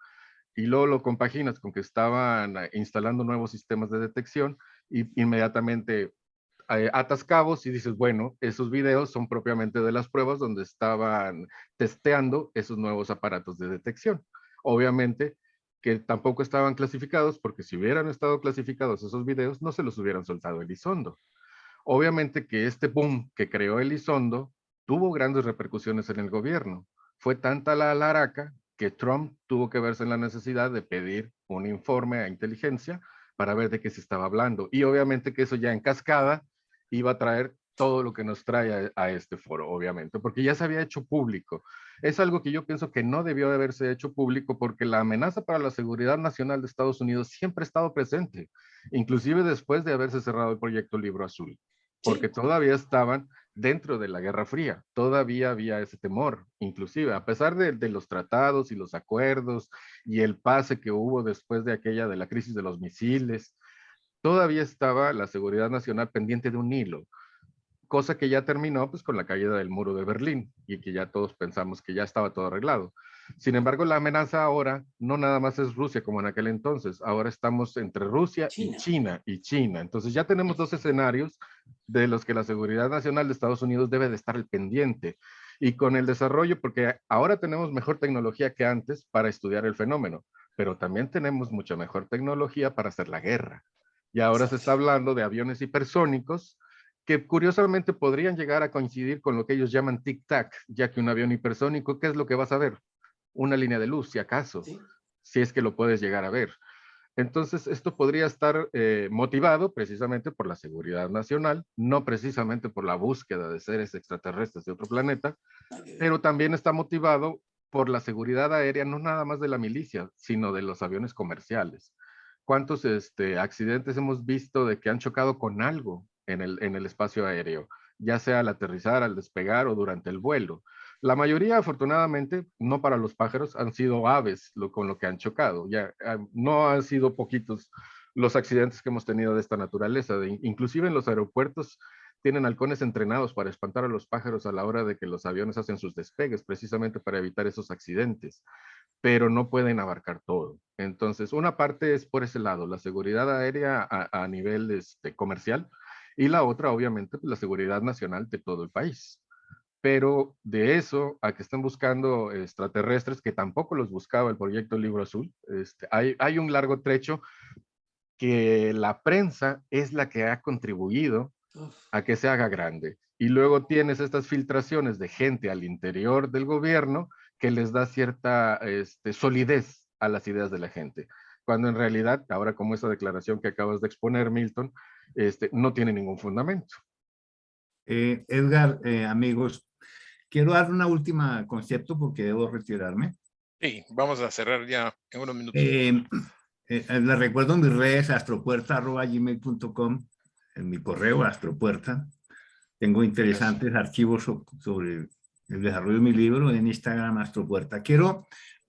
y luego lo compaginas con que estaban instalando nuevos sistemas de detección y inmediatamente atas cabos y dices, bueno, esos videos son propiamente de las pruebas donde estaban testeando esos nuevos aparatos de detección. Obviamente que tampoco estaban clasificados, porque si hubieran estado clasificados esos videos, no se los hubieran soltado Elizondo. Obviamente que este boom que creó Elizondo tuvo grandes repercusiones en el gobierno. Fue tanta la alaraca que Trump tuvo que verse en la necesidad de pedir un informe a inteligencia para ver de qué se estaba hablando. Y obviamente que eso ya en cascada iba a traer todo lo que nos trae a este foro, obviamente, porque ya se había hecho público. Es algo que yo pienso que no debió de haberse hecho público porque la amenaza para la seguridad nacional de Estados Unidos siempre ha estado presente, inclusive después de haberse cerrado el proyecto Libro Azul, porque todavía estaban dentro de la Guerra Fría, todavía había ese temor, inclusive a pesar de los tratados y los acuerdos y el pase que hubo después de aquella de la crisis de los misiles, todavía estaba la seguridad nacional pendiente de un hilo, cosa que ya terminó pues con la caída del muro de Berlín y que ya todos pensamos que ya estaba todo arreglado. Sin embargo, la amenaza ahora no nada más es Rusia como en aquel entonces, ahora estamos entre Rusia y China. Entonces ya tenemos 2 escenarios de los que la seguridad nacional de Estados Unidos debe de estar al pendiente. Y con el desarrollo, porque ahora tenemos mejor tecnología que antes para estudiar el fenómeno, pero también tenemos mucha mejor tecnología para hacer la guerra. Y ahora se está hablando de aviones hipersónicos que curiosamente podrían llegar a coincidir con lo que ellos llaman tic-tac, ya que un avión hipersónico, ¿qué es lo que vas a ver? Una línea de luz, si acaso, si es que lo puedes llegar a ver. Entonces, esto podría estar motivado precisamente por la seguridad nacional, no precisamente por la búsqueda de seres extraterrestres de otro planeta, pero también está motivado por la seguridad aérea, no nada más de la milicia, sino de los aviones comerciales. ¿Cuántos accidentes hemos visto de que han chocado con algo en el espacio aéreo, ya sea al aterrizar, al despegar o durante el vuelo? La mayoría, afortunadamente, no para los pájaros, han sido aves con lo que han chocado. Ya no han sido poquitos los accidentes que hemos tenido de esta naturaleza. Inclusive en los aeropuertos tienen halcones entrenados para espantar a los pájaros a la hora de que los aviones hacen sus despegues, precisamente para evitar esos accidentes, pero no pueden abarcar todo. Entonces, una parte es por ese lado, la seguridad aérea a nivel comercial, y la otra, obviamente, pues, la seguridad nacional de todo el país. Pero de eso a que estén buscando extraterrestres, que tampoco los buscaba el proyecto Libro Azul, hay un largo trecho que la prensa es la que ha contribuido a que se haga grande. Y luego tienes estas filtraciones de gente al interior del gobierno que les da cierta solidez a las ideas de la gente. Cuando en realidad, ahora como esa declaración que acabas de exponer, Milton, no tiene ningún fundamento. Edgar, amigos, quiero dar una última concepto porque debo retirarme. Sí, vamos a cerrar ya en unos minutos. Les recuerdo mis redes, astropuerta@gmail.com, en mi correo, astropuerta. Tengo interesantes archivos sobre el desarrollo de mi libro en Instagram, astropuerta. Quiero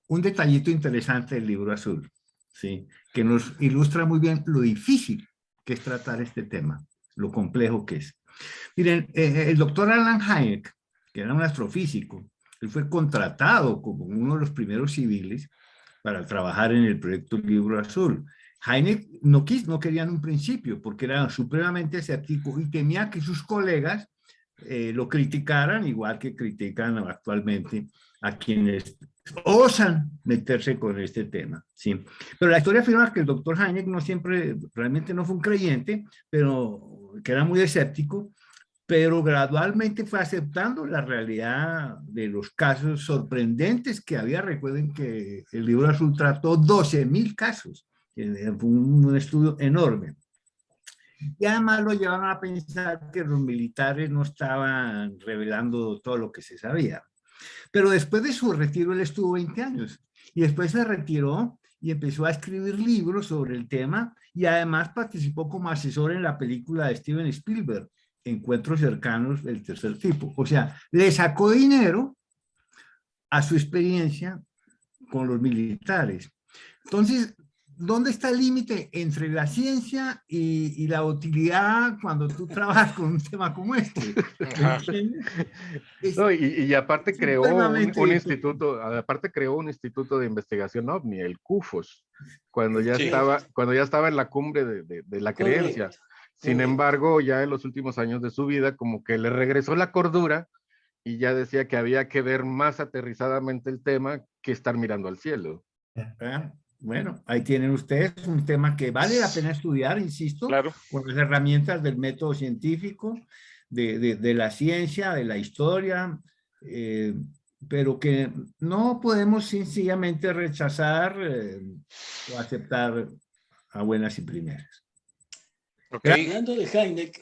un detallito interesante del Libro Azul, ¿sí? Que nos ilustra muy bien lo difícil que es tratar este tema, lo complejo que es. Miren, el doctor Alan Hynek, que era un astrofísico, él fue contratado como uno de los primeros civiles para trabajar en el proyecto Libro Azul. Hynek no quería en un principio porque era supremamente escéptico y temía que sus colegas lo criticaran, igual que critican actualmente a quienes osan meterse con este tema, ¿sí? Pero la historia afirma que el doctor Hynek no siempre, realmente no fue un creyente, pero que era muy escéptico, pero gradualmente fue aceptando la realidad de los casos sorprendentes que había. Recuerden que el libro azul trató 12.000 casos, fue un estudio enorme. Y además lo llevaron a pensar que los militares no estaban revelando todo lo que se sabía. Pero después de su retiro, él estuvo 20 años y después se retiró y empezó a escribir libros sobre el tema y además participó como asesor en la película de Steven Spielberg, Encuentros cercanos del tercer tipo. O sea, le sacó dinero a su experiencia con los militares. Entonces, ¿dónde está el límite entre la ciencia y la utilidad cuando tú trabajas con un tema como este? No, y aparte creó supremamente aparte creó un instituto de investigación OVNI, el CUFOS, cuando ya Sí. estaba en la cumbre de la creencia. Correcto. Sin Correcto. embargo, ya en los últimos años de su vida, como que le regresó la cordura y ya decía que había que ver más aterrizadamente el tema que estar mirando al cielo. Bueno, ahí tienen ustedes un tema que vale la pena estudiar, insisto, Claro. con las herramientas del método científico, de la ciencia, de la historia, pero que no podemos sencillamente rechazar o aceptar a buenas y primeras. Ok.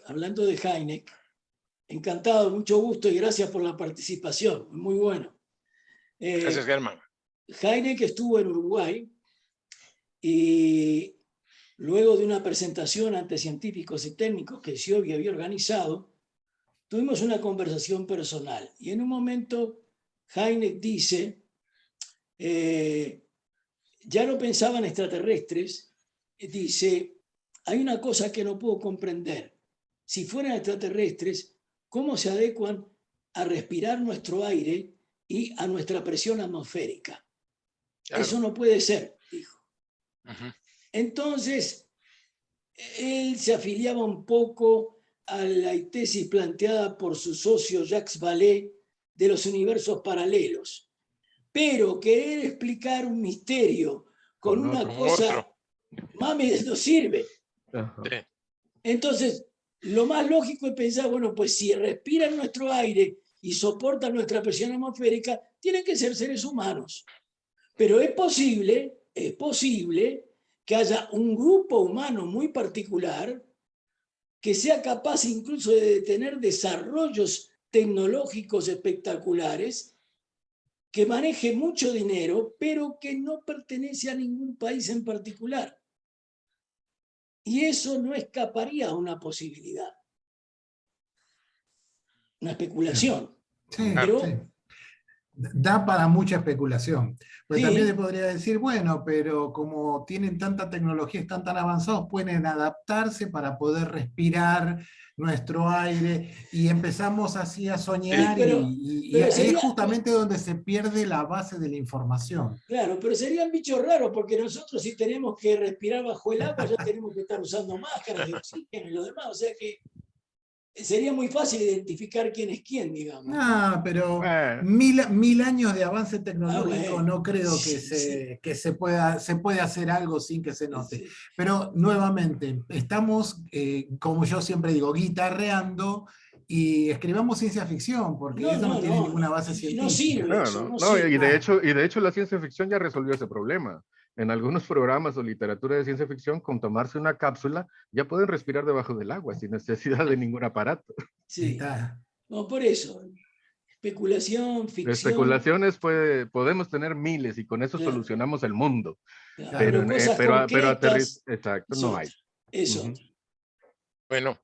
Hablando de Hynek, encantado, mucho gusto y gracias por la participación, muy bueno. Gracias, Germán. Hynek estuvo en Uruguay y luego de una presentación ante científicos y técnicos que Scioli había organizado, tuvimos una conversación personal y en un momento Hynek dice, ya no pensaba en extraterrestres, dice, hay una cosa que no puedo comprender. Si fueran extraterrestres, ¿cómo se adecuan a respirar nuestro aire y a nuestra presión atmosférica? Claro. Eso no puede ser, dijo. Ujú. Entonces, él se afiliaba un poco a la tesis planteada por su socio Jacques Vallée de los universos paralelos. Pero querer explicar un misterio con Con una otro. cosa, mami, no sirve. Ajá. Sí. Entonces, lo más lógico es pensar, bueno, pues si respiran nuestro aire y soportan nuestra presión atmosférica, tienen que ser seres humanos. Pero es posible que haya un grupo humano muy particular que sea capaz incluso de tener desarrollos tecnológicos espectaculares, que maneje mucho dinero, pero que no pertenece a ningún país en particular. Y eso no escaparía a una posibilidad. Una especulación. Sí, Pero, sí. Da para mucha especulación. Pues Sí. también le podría decir, bueno, pero como tienen tanta tecnología, están tan avanzados, pueden adaptarse para poder respirar nuestro aire y empezamos así a soñar pero y ahí sería- es justamente donde se pierde la base de la información. claro, pero serían bichos raros porque nosotros si tenemos que respirar bajo el agua ya tenemos que estar usando máscaras de oxígeno y lo demás. O sea que sería muy fácil identificar quién es quién, digamos. No, pero Bueno, 1000 años de avance tecnológico bueno. no creo que Sí. se puede hacer algo sin que se note. Sí. Pero nuevamente, estamos, como yo siempre digo, guitarreando y escribamos ciencia ficción, porque eso no tiene ninguna base No científica. sirve no, eso, no, no no, sirve. y de hecho la ciencia ficción ya resolvió ese problema. En algunos programas o literatura de ciencia ficción, con tomarse una cápsula, ya pueden respirar debajo del agua sin necesidad de ningún aparato. Ahí Sí. está. No, por eso. Especulación, De ficción. especulaciones podemos tener miles y con eso Claro. solucionamos el mundo. Claro, Pero, cosas pero concretas. exacto, es no otra, hay. es Ujú. otra. Bueno,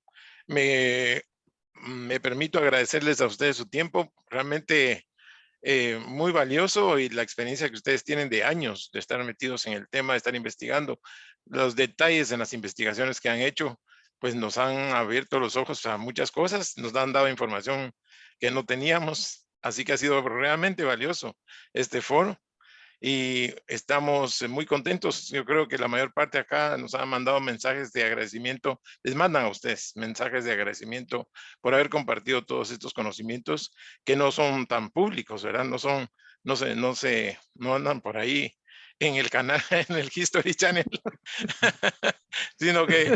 me permito agradecerles a ustedes su tiempo. Realmente muy valioso y la experiencia que ustedes tienen de años de estar metidos en el tema, de estar investigando. Los detalles en las investigaciones que han hecho, pues nos han abierto los ojos a muchas cosas, nos han dado información que no teníamos, así que ha sido realmente valioso este foro. y estamos muy contentos. Yo creo que la mayor parte acá nos han mandado mensajes de agradecimiento, les mandan a ustedes mensajes de agradecimiento por haber compartido todos estos conocimientos que no son tan públicos, ¿verdad? No andan por ahí en el canal, en el History Channel, sino que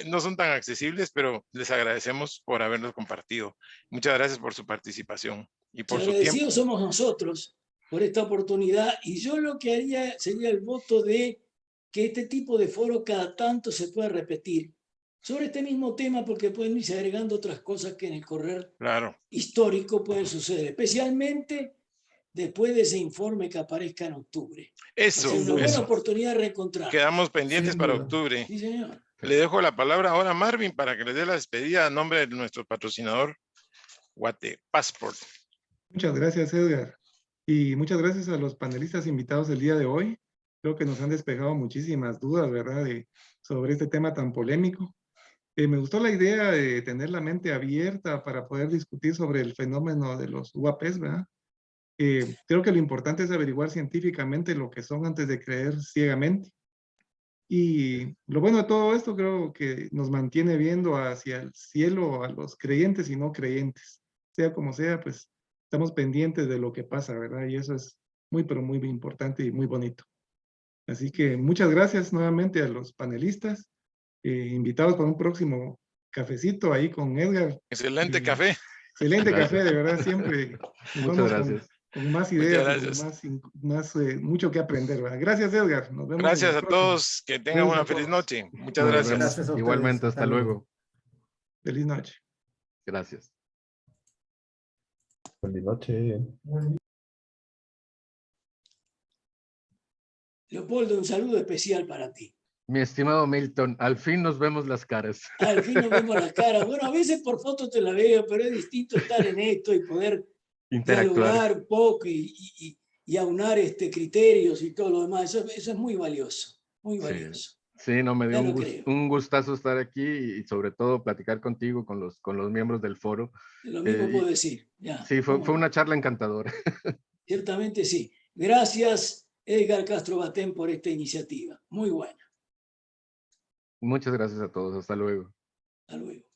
no son tan accesibles, pero les agradecemos por haberlos compartido. Muchas gracias por su participación y por su tiempo. Agradecidos somos nosotros por esta oportunidad, y yo lo que haría sería el voto de que este tipo de foro cada tanto se pueda repetir sobre este mismo tema, porque pueden irse agregando otras cosas que en el correr histórico pueden suceder, especialmente después de ese informe que aparezca en octubre. Eso, una buena eso. oportunidad de reencontrar. Quedamos pendientes para octubre. Sí, señor. Le dejo la palabra ahora a Marvin para que le dé la despedida a nombre de nuestro patrocinador, Guate Passport. Muchas gracias, Edgar. Y muchas gracias a los panelistas invitados el día de hoy. Creo que nos han despejado muchísimas dudas, ¿verdad?, sobre este tema tan polémico. Me gustó la idea de tener la mente abierta para poder discutir sobre el fenómeno de los UAPs, ¿verdad? Creo que lo importante es averiguar científicamente lo que son antes de creer ciegamente. Y lo bueno de todo esto creo que nos mantiene viendo hacia el cielo a los creyentes y no creyentes. Sea como sea, pues estamos pendientes de lo que pasa, ¿verdad? Y eso es muy, pero muy importante y muy bonito. Así que muchas gracias nuevamente a los panelistas, invitados para un próximo cafecito ahí con Edgar. Excelente café. Excelente café, de verdad, siempre. Muchas gracias. Con más ideas, mucho que aprender, ¿verdad? Gracias, Edgar. Nos vemos. Gracias a todos. Que tengan una feliz noche. Muchas gracias. Igualmente, hasta luego. Feliz noche. Gracias. Feliz noche. Leopoldo, un saludo especial para ti. Mi estimado Milton, al fin nos vemos las caras. Al fin nos vemos las caras. Bueno, a veces por foto te la veo, pero es distinto estar en esto y poder dialogar un poco y aunar criterios y todo lo demás. Eso es muy valioso, muy valioso. Sí, no, me dio un gustazo estar aquí y sobre todo platicar contigo, con los miembros del foro. Lo mismo puedo decir. Ya, sí, fue una charla encantadora. Ciertamente sí. Gracias, Edgar Castro Batén, por esta iniciativa. Muy buena. Muchas gracias a todos. Hasta luego. Hasta luego.